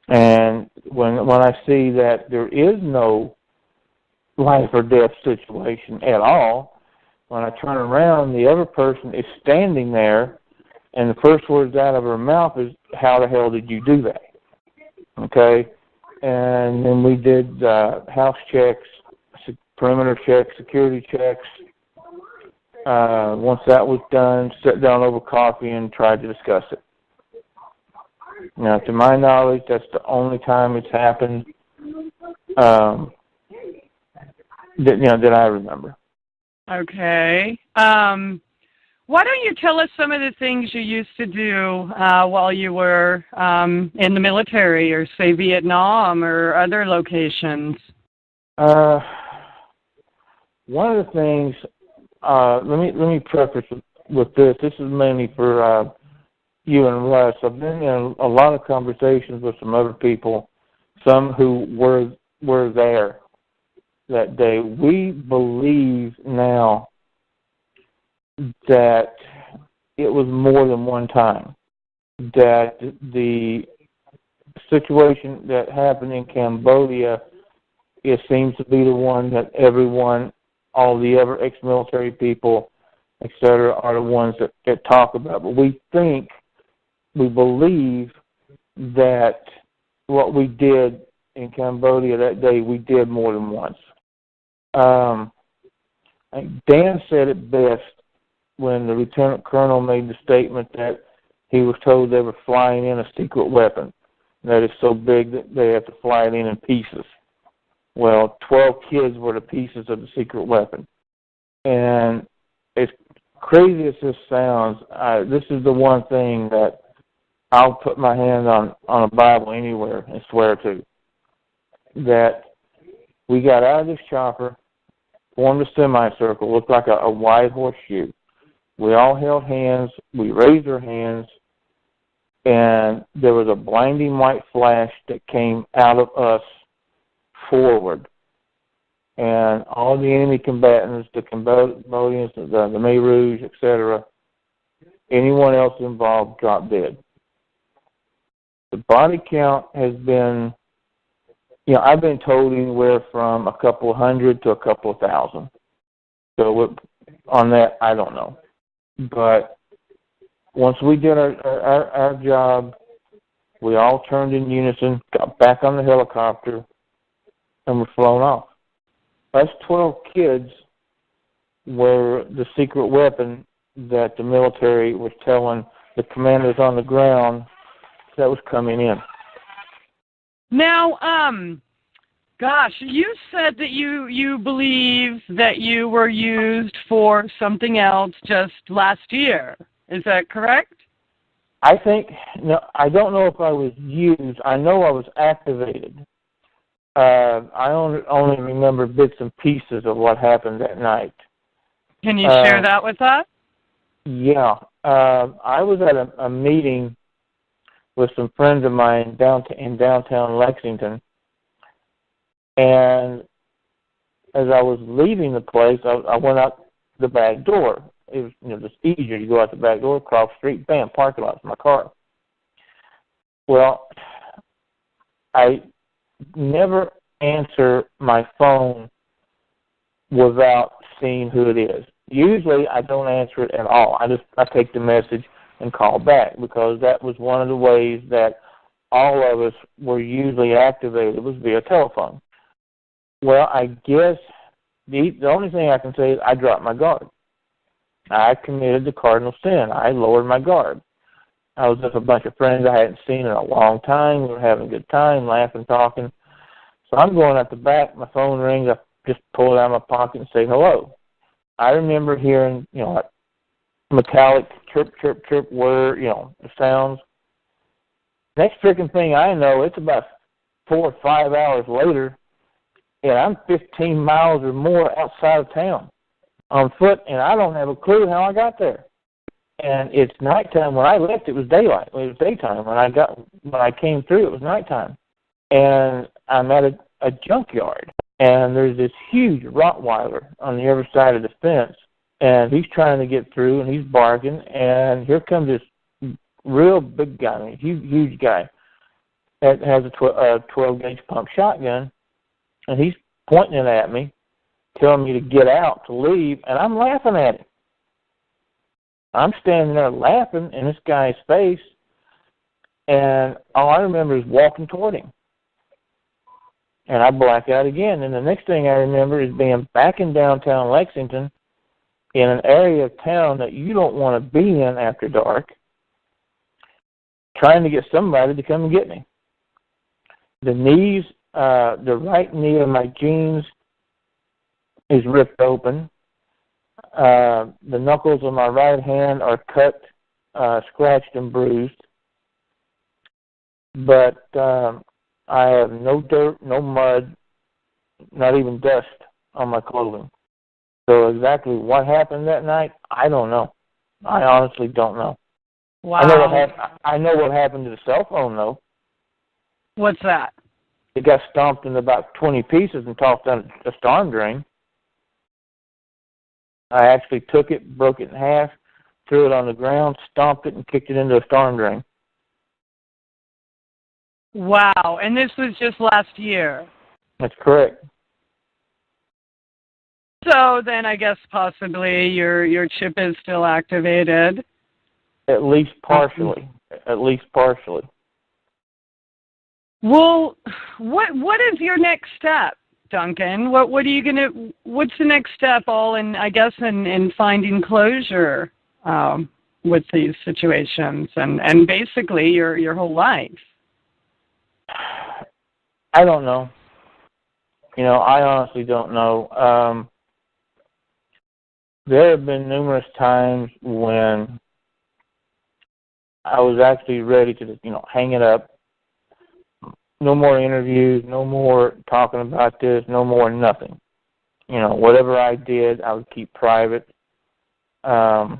And when I see that there is no life or death situation at all, when I turn around, the other person is standing there, and the first words out of her mouth is, how the hell did you do that? Okay? And then we did house checks, perimeter checks, security checks. Once that was done, sat down over coffee and tried to discuss it. Now, to my knowledge, that's the only time it's happened that I remember. Okay. Why don't you tell us some of the things you used to do while you were in the military, or say Vietnam or other locations? One of the things. Let me preface with this. This is mainly for you and Russ. I've been in a lot of conversations with some other people, some who were there that day. We believe now that it was more than one time, that the situation that happened in Cambodia it seems to be the one that everyone, all the other ex-military people, etc., are the ones that talk about. But we believe that what we did in Cambodia that day, we did more than once. Dan said it best when the lieutenant colonel made the statement that he was told they were flying in a secret weapon, that it's so big that they have to fly it in pieces. Well, 12 kids were the pieces of the secret weapon. And as crazy as this sounds, this is the one thing that I'll put my hand on a Bible anywhere and swear to, that we got out of this chopper, formed a semicircle, looked like a wide horseshoe. We all held hands, we raised our hands, and there was a blinding white flash that came out of us forward. And all the enemy combatants, the Cambodians, the Khmer Rouge, etc., anyone else involved dropped dead. The body count has been, I've been told anywhere from a couple of hundred to a couple of thousand. So on that, I don't know. But once we did our job, we all turned in unison, got back on the helicopter, and were flown off. Us 12 kids were the secret weapon that the military was telling the commanders on the ground that was coming in. Now, gosh, you said that you believe that you were used for something else just last year. Is that correct? I don't know if I was used. I know I was activated. I only remember bits and pieces of what happened that night. Can you share that with us? Yeah. I was at a meeting with some friends of mine in downtown Lexington, and as I was leaving the place, I went out the back door. It was just easier to go out the back door, cross the street, bam, parking lot for my car. Well, I never answer my phone without seeing who it is. Usually I don't answer it at all. I take the message and call back, because that was one of the ways that all of us were usually activated, was via telephone. Well, I guess the only thing I can say is I dropped my guard. I committed the cardinal sin. I lowered my guard. I was with a bunch of friends I hadn't seen in a long time. We were having a good time, laughing, talking. So I'm going out the back. My phone rings. I just pull it out of my pocket and say hello. I remember hearing, like metallic chirp, chirp, chirp word, the sounds. Next freaking thing I know, it's about 4 or 5 hours later, and I'm 15 miles or more outside of town on foot, and I don't have a clue how I got there. And it's nighttime. When I left, it was daylight. It was daytime. When I came through, it was nighttime. And I'm at a junkyard, and there's this huge Rottweiler on the other side of the fence, and he's trying to get through, and he's barking, and here comes this real big guy, huge guy, that has a 12-gauge pump shotgun, and he's pointing it at me, telling me to get out, to leave, and I'm laughing at him. I'm standing there laughing in this guy's face, and all I remember is walking toward him. And I black out again. And the next thing I remember is being back in downtown Lexington in an area of town that you don't want to be in after dark, trying to get somebody to come and get me. The right knee of my jeans is ripped open. The knuckles of my right hand are cut, scratched, and bruised. But I have no dirt, no mud, not even dust on my clothing. So exactly what happened that night, I don't know. I honestly don't know. Wow. I know what happened to the cell phone, though. What's that? It got stomped into about 20 pieces and tossed down a storm drain. I actually took it, broke it in half, threw it on the ground, stomped it, and kicked it into a storm drain. Wow, and this was just last year? That's correct. So then I guess possibly your chip is still activated. At least partially. At least partially. Well, what is your next step, Duncan? What are you gonna? What's the next step? All in, I guess, in finding closure with these situations and basically your whole life. I don't know. I honestly don't know. There have been numerous times when I was actually ready to, hang it up. No more interviews, no more talking about this, no more nothing. Whatever I did, I would keep private. And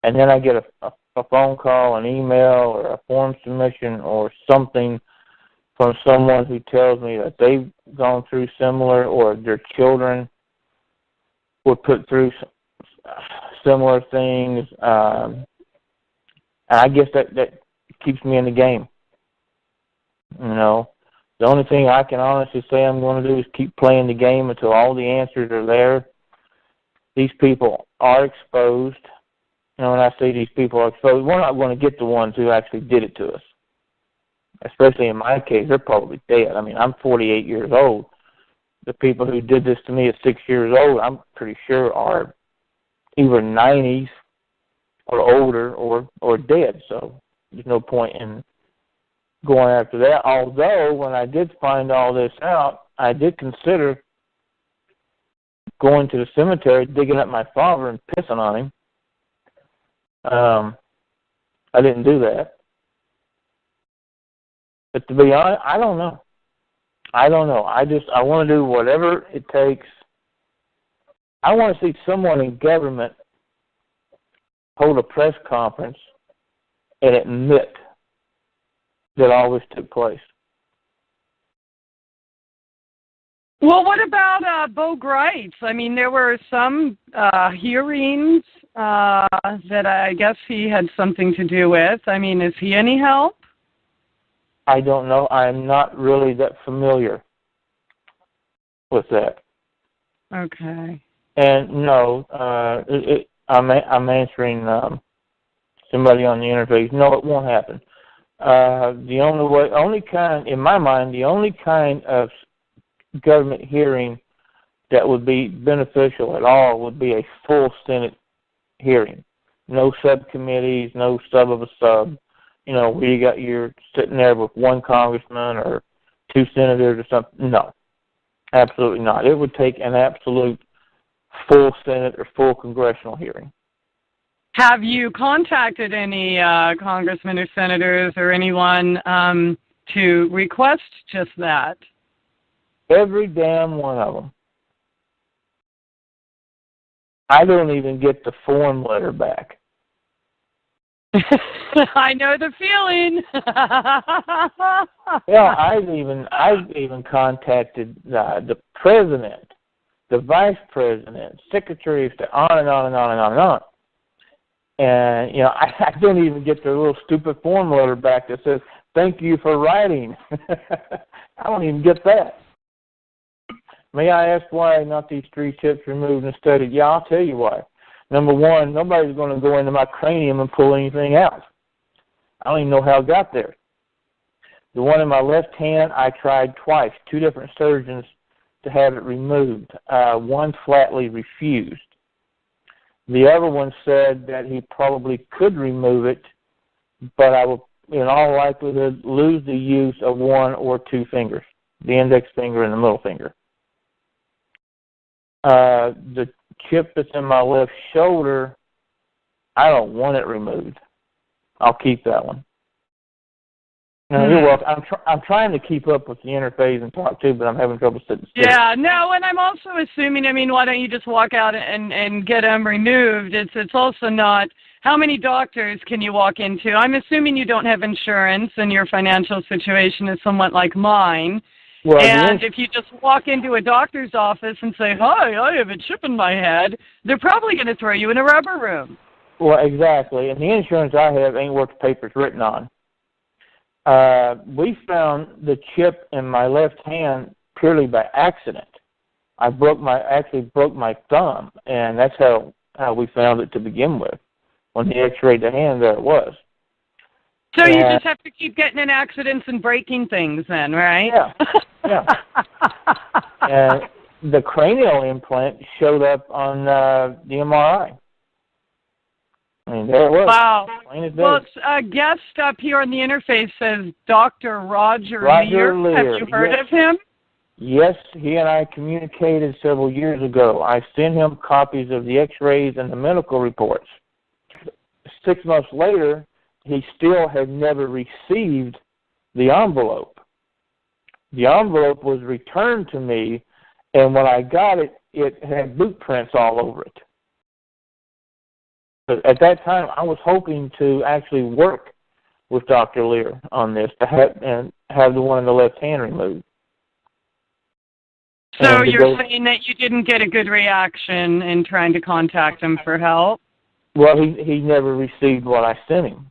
then I get a phone call, an email, or a form submission or something from someone who tells me that they've gone through similar or their children were put through similar things. And I guess that keeps me in the game. The only thing I can honestly say I'm going to do is keep playing the game until all the answers are there. These people are exposed. When I say these people are exposed, we're not going to get the ones who actually did it to us. Especially in my case, they're probably dead. I mean, I'm 48 years old. The people who did this to me at 6 years old, I'm pretty sure are either 90s or older or dead. So there's no point in going after that. Although, when I did find all this out, I did consider going to the cemetery, digging up my father and pissing on him. I didn't do that. But to be honest, I don't know. I want to do whatever it takes. I want to see someone in government hold a press conference and admit that all this took place. Well, what about Bo Grites? I mean, there were some hearings that I guess he had something to do with. I mean, is he any help? I don't know. I'm not really that familiar with that. Okay. And no, I'm answering somebody on the interface. No, it won't happen. In my mind, the only kind of government hearing that would be beneficial at all would be a full Senate hearing. No subcommittees, no sub of a sub. Where you're sitting there with one congressman or two senators or something. No, absolutely not. It would take an absolute full Senate or full congressional hearing. Have you contacted any congressmen or senators or anyone to request just that? Every damn one of them. I don't even get the form letter back. I know the feeling. Yeah, I've even contacted the president, the vice president, secretary of state, on and on and on and on and on. And I don't even get the little stupid form letter back that says "Thank you for writing." I don't even get that. May I ask why not these 3 chips removed and studied? Yeah, I'll tell you why. Number one, nobody's going to go into my cranium and pull anything out. I don't even know how it got there. The one in my left hand, I tried twice, 2 different surgeons to have it removed. One flatly refused. The other one said that he probably could remove it, but I will, in all likelihood, lose the use of 1 or 2 fingers, the index finger and the middle finger. The chip that's in my left shoulder, I don't want it removed. I'll keep that one. No, you're welcome. I'm trying to keep up with the interface and talk too, but I'm having trouble sitting still. Yeah, no, and I'm also assuming, I mean, why don't you just walk out and get them removed? It's also not, how many doctors can you walk into? I'm assuming you don't have insurance and your financial situation is somewhat like mine. Well, and if you just walk into a doctor's office and say, "Hi, I have a chip in my head," they're probably going to throw you in a rubber room. Well, exactly. And the insurance I have ain't worth the paper it's written on. We found the chip in my left hand purely by accident. I actually broke my thumb, and that's how we found it to begin with. When he X-rayed the hand, there it was. So you just have to keep getting in accidents and breaking things then, right? Yeah. And the cranial implant showed up on the MRI. I mean, there it was. Wow. Plain as day. Well, it's a guest up here on the interface says Dr. Roger Lear. Have you heard of him? Yes, he and I communicated several years ago. I sent him copies of the X-rays and the medical reports. 6 months later, he still had never received the envelope. The envelope was returned to me, and when I got it, it had boot prints all over it. But at that time, I was hoping to actually work with Dr. Lear on this to have the one in the left hand removed. So you're saying that you didn't get a good reaction in trying to contact him for help? Well, he never received what I sent him.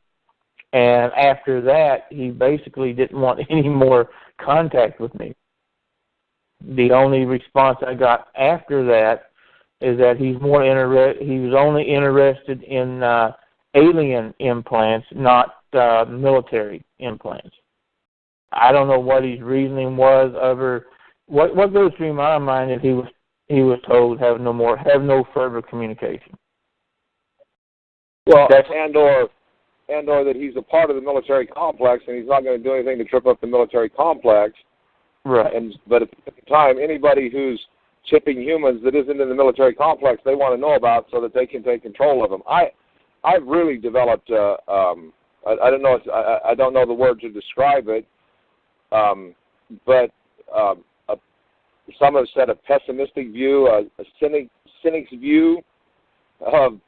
And after that, he basically didn't want any more contact with me. The only response I got after that is that he was only interested in alien implants, not military implants. I don't know what his reasoning was. What goes through my mind is he was told have no further communication. Well, and or that he's a part of the military complex and he's not going to do anything to trip up the military complex. Right. But at the time, anybody who's chipping humans that isn't in the military complex, they want to know about so that they can take control of them. I've really developed. I don't know. I don't know the word to describe it. But some have said a pessimistic view, a cynic's view of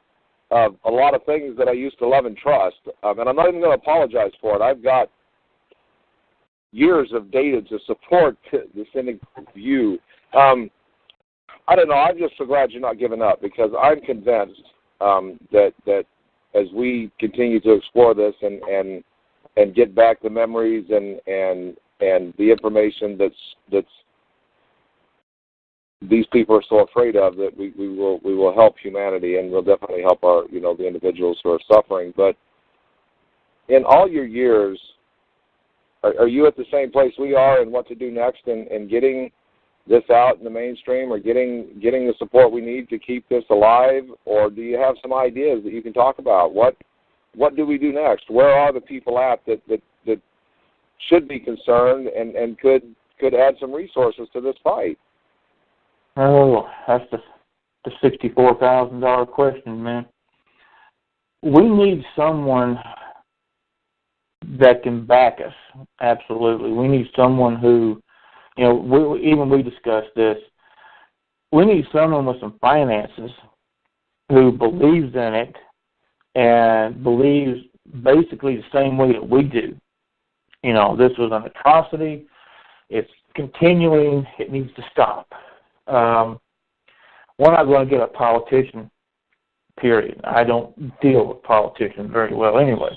a lot of things that I used to love and trust. And I'm not even going to apologize for it. I've got years of data to support the cynic view. I don't know. I'm just so glad you're not giving up, because I'm convinced that as we continue to explore this and get back the memories and the information that's these people are so afraid of, that we will help humanity, and we'll definitely help the individuals who are suffering. But in all your years, are you at the same place we are in what to do next in getting this out in the mainstream, or getting the support we need to keep this alive? Or do you have some ideas that you can talk about? What do we do next? Where are the people at that should be concerned and could add some resources to this fight? Oh, that's the $64,000 question, man. We need someone that can back us. Absolutely. We need someone who, we discussed this. We need someone with some finances who believes in it and believes basically the same way that we do. This was an atrocity. It's continuing. It needs to stop. We're not going to get a politician, period. I don't deal with politicians very well anyway.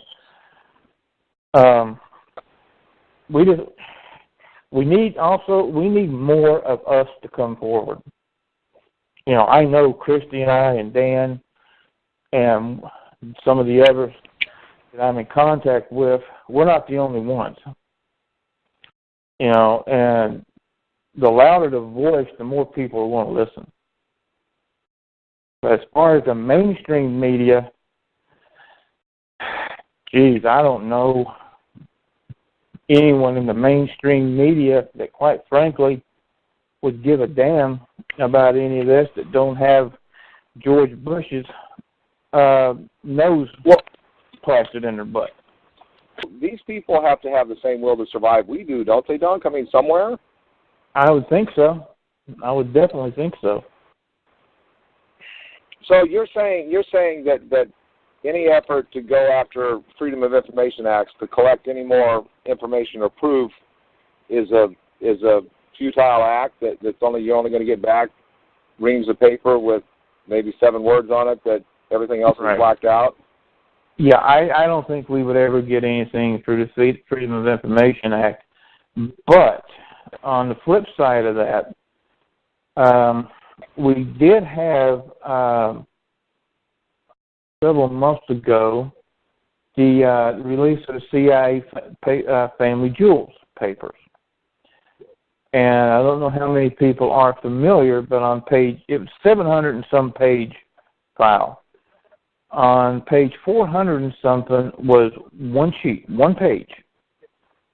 We need more of us to come forward. I know Christie and I and Dan and some of the others that I'm in contact with, we're not the only ones. And the louder the voice, the more people want to listen. But as far as the mainstream media, geez, I don't know anyone in the mainstream media that, quite frankly, would give a damn about any of this, that don't have George Bush's nose plastered in their butt. These people have to have the same will to survive we do, don't they, Duncan? I mean, somewhere? I would think so. I would definitely think so. So you're saying that any effort to go after Freedom of Information Acts to collect any more information or proof is a futile act, you're only going to get back reams of paper with maybe 7 words on it that everything else is blacked out? Yeah, I don't think we would ever get anything through the Freedom of Information Act. But on the flip side of that, We did have, several months ago, the release of the CIA Family Jewels papers. And I don't know how many people are familiar, but on it was 700 and some page file. On page 400 and something was one sheet, one page,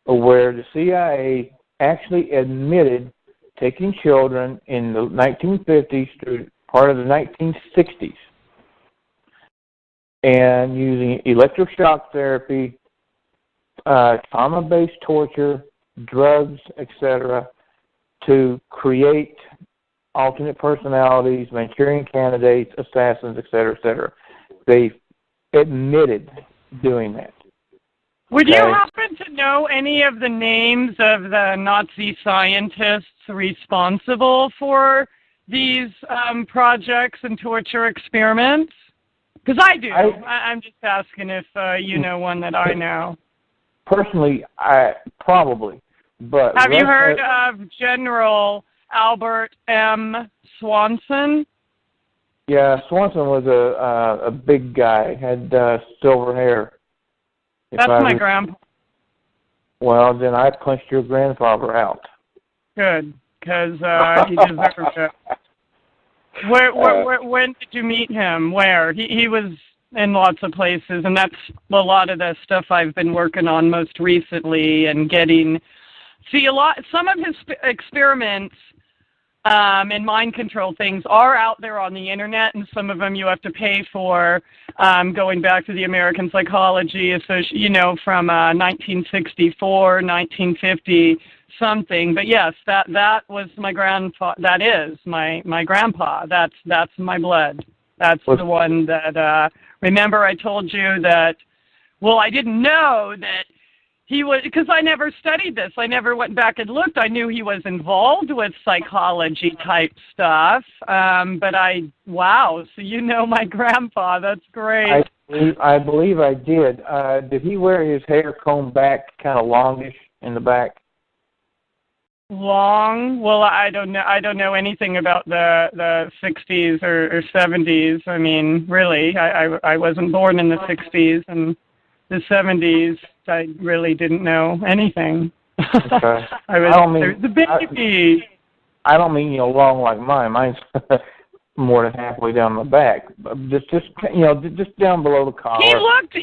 where the CIA actually admitted taking children in the 1950s through part of the 1960s and using electroshock therapy, trauma-based torture, drugs, etc., to create alternate personalities, Manchurian candidates, assassins, etc., etc. They admitted doing that. Would you happen to know any of the names of the Nazi scientists responsible for these projects and torture experiments? Because I do. I'm just asking if you know one that I know. Personally, I probably. But have you heard of General Albert M. Swanson? Yeah, Swanson was a big guy, had silver hair. That's my grandpa. Well, then I punched your grandfather out. Good, because he deserved it. When did you meet him? Where? He was in lots of places, and that's a lot of the stuff I've been working on most recently and getting. See, some of his experiments and mind control things are out there on the internet, and some of them you have to pay for. Going back to the American Psychology, from 1964, 1950 something. But yes, that was my grandpa. That is my grandpa. That's my blood. That's the one that. Remember, I told you that. Well, I didn't know that. He was, because I never studied this. I never went back and looked. I knew he was involved with psychology type stuff. Wow, so you know my grandpa. That's great. I believe I did. Did he wear his hair combed back kind of longish in the back? Long? Well, I don't know. I don't know anything about the 60s or 70s. I mean, really, I wasn't born in the 60s and the 70s. I really didn't know anything. Okay. The baby. I don't mean long like mine. Mine's more than halfway down the back. Just down below the collar. He looked.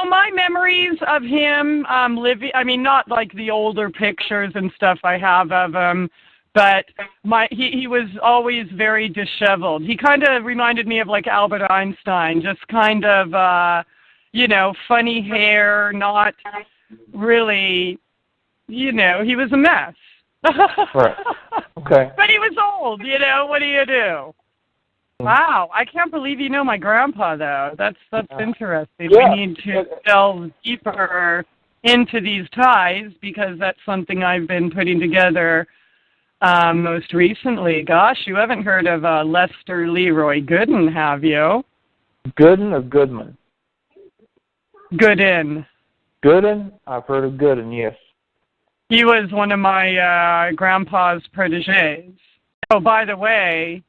My memories of him living. I mean, not like the older pictures and stuff I have of him, but he was always very disheveled. He kind of reminded me of like Albert Einstein, just kind of. Funny hair, not really, he was a mess. Right. Okay. But he was old, what do you do? Wow, I can't believe you know my grandpa, though. That's interesting. Yeah. We need to delve deeper into these ties because that's something I've been putting together most recently. Gosh, you haven't heard of Lester Leroy Gooden, have you? Gooden or Goodman? Gooden. Gooden? I've heard of Gooden, yes. He was one of my grandpa's proteges. Oh, by the way,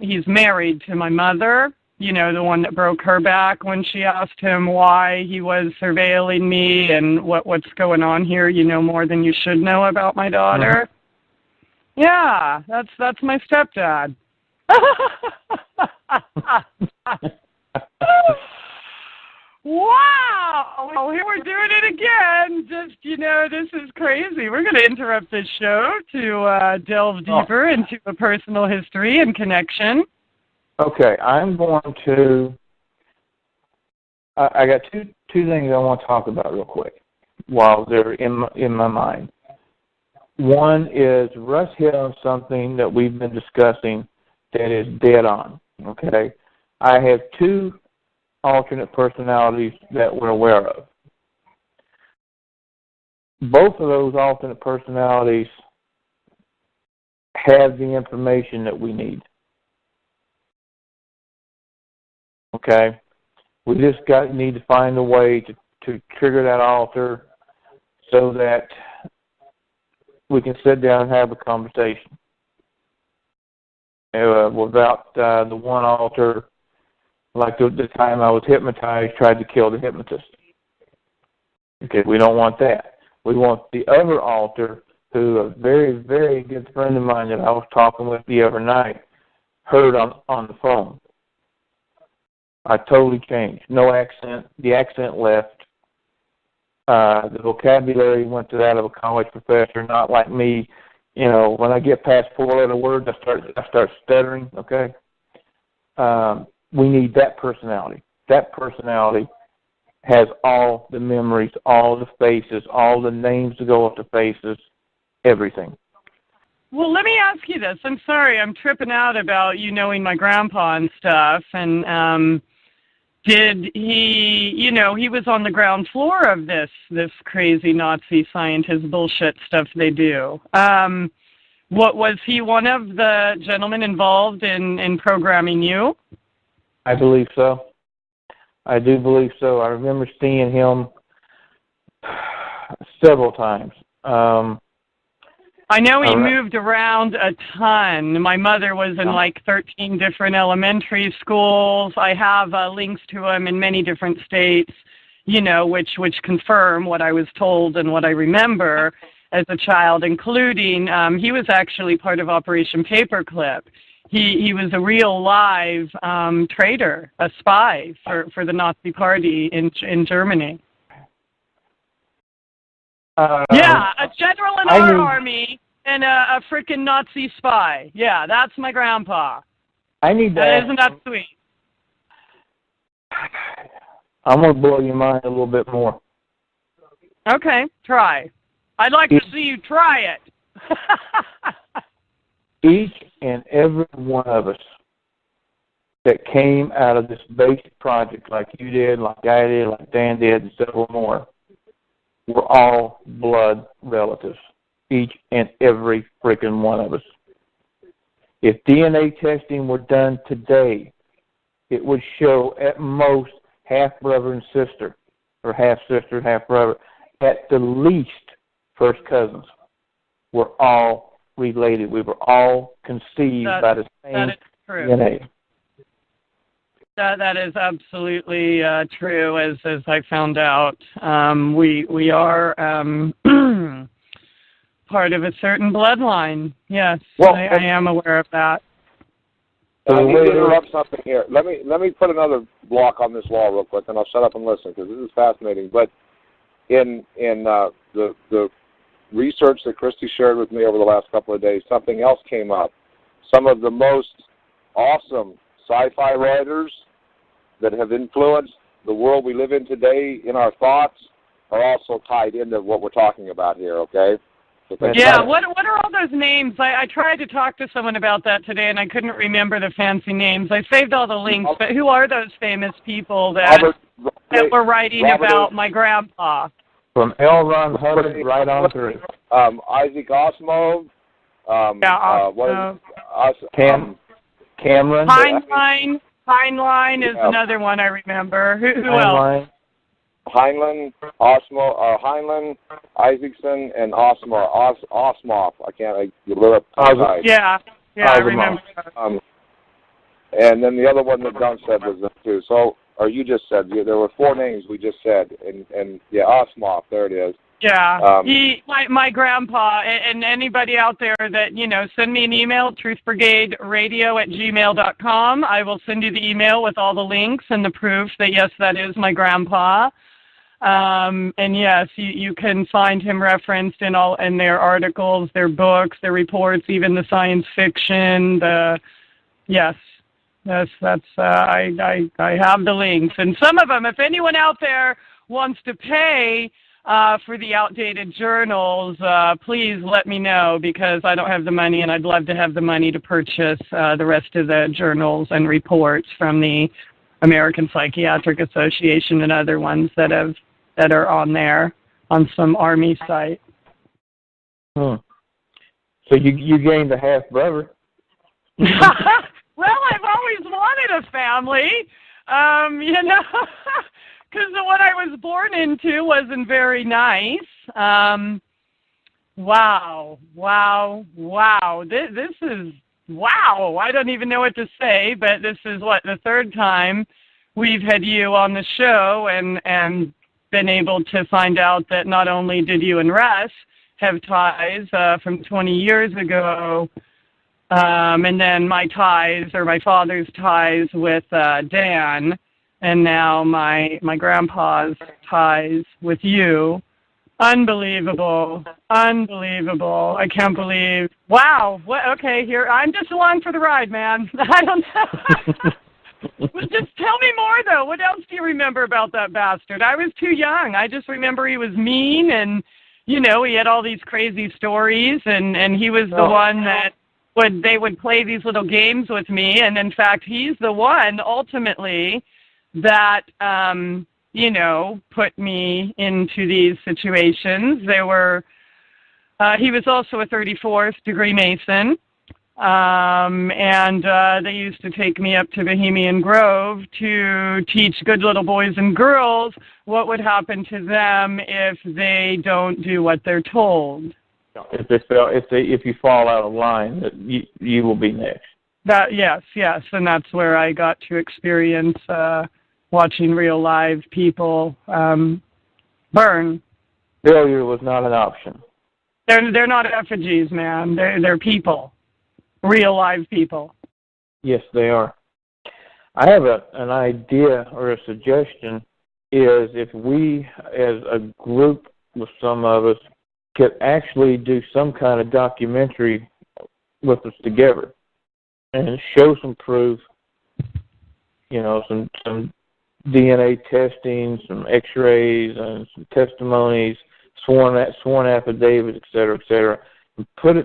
he's married to my mother, the one that broke her back when she asked him why he was surveilling me and what's going on here. You know more than you should know about my daughter. Mm-hmm. Yeah, that's my stepdad. Wow! Here we're doing it again. Just, this is crazy. We're going to interrupt this show to delve deeper into a personal history and connection. Okay, I'm going to... I got two things I want to talk about real quick while they're in my mind. One is Russ hit on something that we've been discussing that is dead on, okay? I have two alternate personalities that we're aware of. Both of those alternate personalities have the information that we need. Okay? We just need to find a way to trigger that altar so that we can sit down and have a conversation. without the one altar, like the time I was hypnotized, tried to kill the hypnotist. Okay, we don't want that. We want the other altar, who a very, very good friend of mine that I was talking with the other night heard on the phone. I totally changed. No accent. The accent left. The vocabulary went to that of a college professor, not like me. You know, when I get past 4-letter words, I start stuttering. Okay. We need that personality. That personality has all the memories, all the faces, all the names to go with the faces, everything. Well, let me ask you this. I'm sorry, I'm tripping out about you knowing my grandpa and stuff. And did he, you know, he was on the ground floor of this crazy Nazi scientist bullshit stuff they do. What was he one of the gentlemen involved in programming you? I believe so. I do believe so. I remember seeing him several times. I know he moved around a ton. My mother was in like 13 different elementary schools. I have links to him in many different states, you know, which confirm what I was told and what I remember as a child, including he was actually part of Operation Paperclip. He was a real live traitor, a spy for the Nazi Party in Germany. Yeah, a general in our army and a frickin' Nazi spy. Yeah, that's my grandpa. Isn't that sweet? I'm going to blow your mind a little bit more. Okay, try. I'd like to see you try it. Each and every one of us that came out of this basic project, like you did, like I did, like Dan did, and several more, we're all blood relatives, each and every freaking one of us. If DNA testing were done today, it would show at most half-brother and sister, or half-sister, half-brother, at the least first cousins. We're all related. We were all conceived by the same DNA. That is absolutely true, as I found out. We are part of a certain bloodline. Yes, well, I am aware of that. I need to interrupt something here. Let me put another block on this wall real quick, and I'll shut up and listen because this is fascinating. But in the research that Christie shared with me over the last couple of days, something else came up. Some of the most awesome sci-fi writers that have influenced the world we live in today in our thoughts are also tied into what we're talking about here, okay? So yeah, what are all those names? I tried to talk to someone about that today, and I couldn't remember the fancy names. I saved all the links, but who are those famous people that were writing about my grandpa? From L. Ron Hubbard right on through. Isaac Asimov. Cameron. Heinlein is another one I remember. Who else? Heinlein, Isaacson, and Osmoff. I remember. And then the other one that Duncan said was them too. So, or you just said, there were 4 names we just said, and Osmoff, there it is. Yeah, my grandpa, and anybody out there that, send me an email, truthbrigade@gmail.com. I will send you the email with all the links and the proof that, yes, that is my grandpa. And yes, you can find him referenced in their articles, their books, their reports, even the science fiction. I have the links, and some of them. If anyone out there wants to pay for the outdated journals, please let me know, because I don't have the money, and I'd love to have the money to purchase the rest of the journals and reports from the American Psychiatric Association and other ones that are on there on some Army site. So you gained a half brother. Well, I've always wanted a family, because what I was born into wasn't very nice. Wow. This wow, I don't even know what to say, but this is the third time we've had you on the show and been able to find out that not only did you and Russ have ties from 20 years ago, and then my father's ties with Dan, and now my grandpa's ties with you. Unbelievable. Unbelievable. I can't believe. Wow. Okay, here. I'm just along for the ride, man. I don't know. Just tell me more, though. What else do you remember about that bastard? I was too young. I just remember he was mean and, he had all these crazy stories, and he was the one that they would play these little games with me, and in fact, he's the one, ultimately, that, put me into these situations. He was also a 34th degree Mason, and they used to take me up to Bohemian Grove to teach good little boys and girls what would happen to them if they don't do what they're told. If you fall out of line, that you will be next. Yes, and that's where I got to experience watching real live people burn. Failure was not an option. They're not effigies, man. They're people, real live people. Yes, they are. I have an idea or a suggestion. Is if we, as a group with some of us, could actually do some kind of documentary with us together and show some proof, some DNA testing, some X-rays, and some testimonies, sworn affidavits, et cetera, and put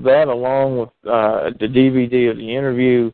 that along with the DVD of the interview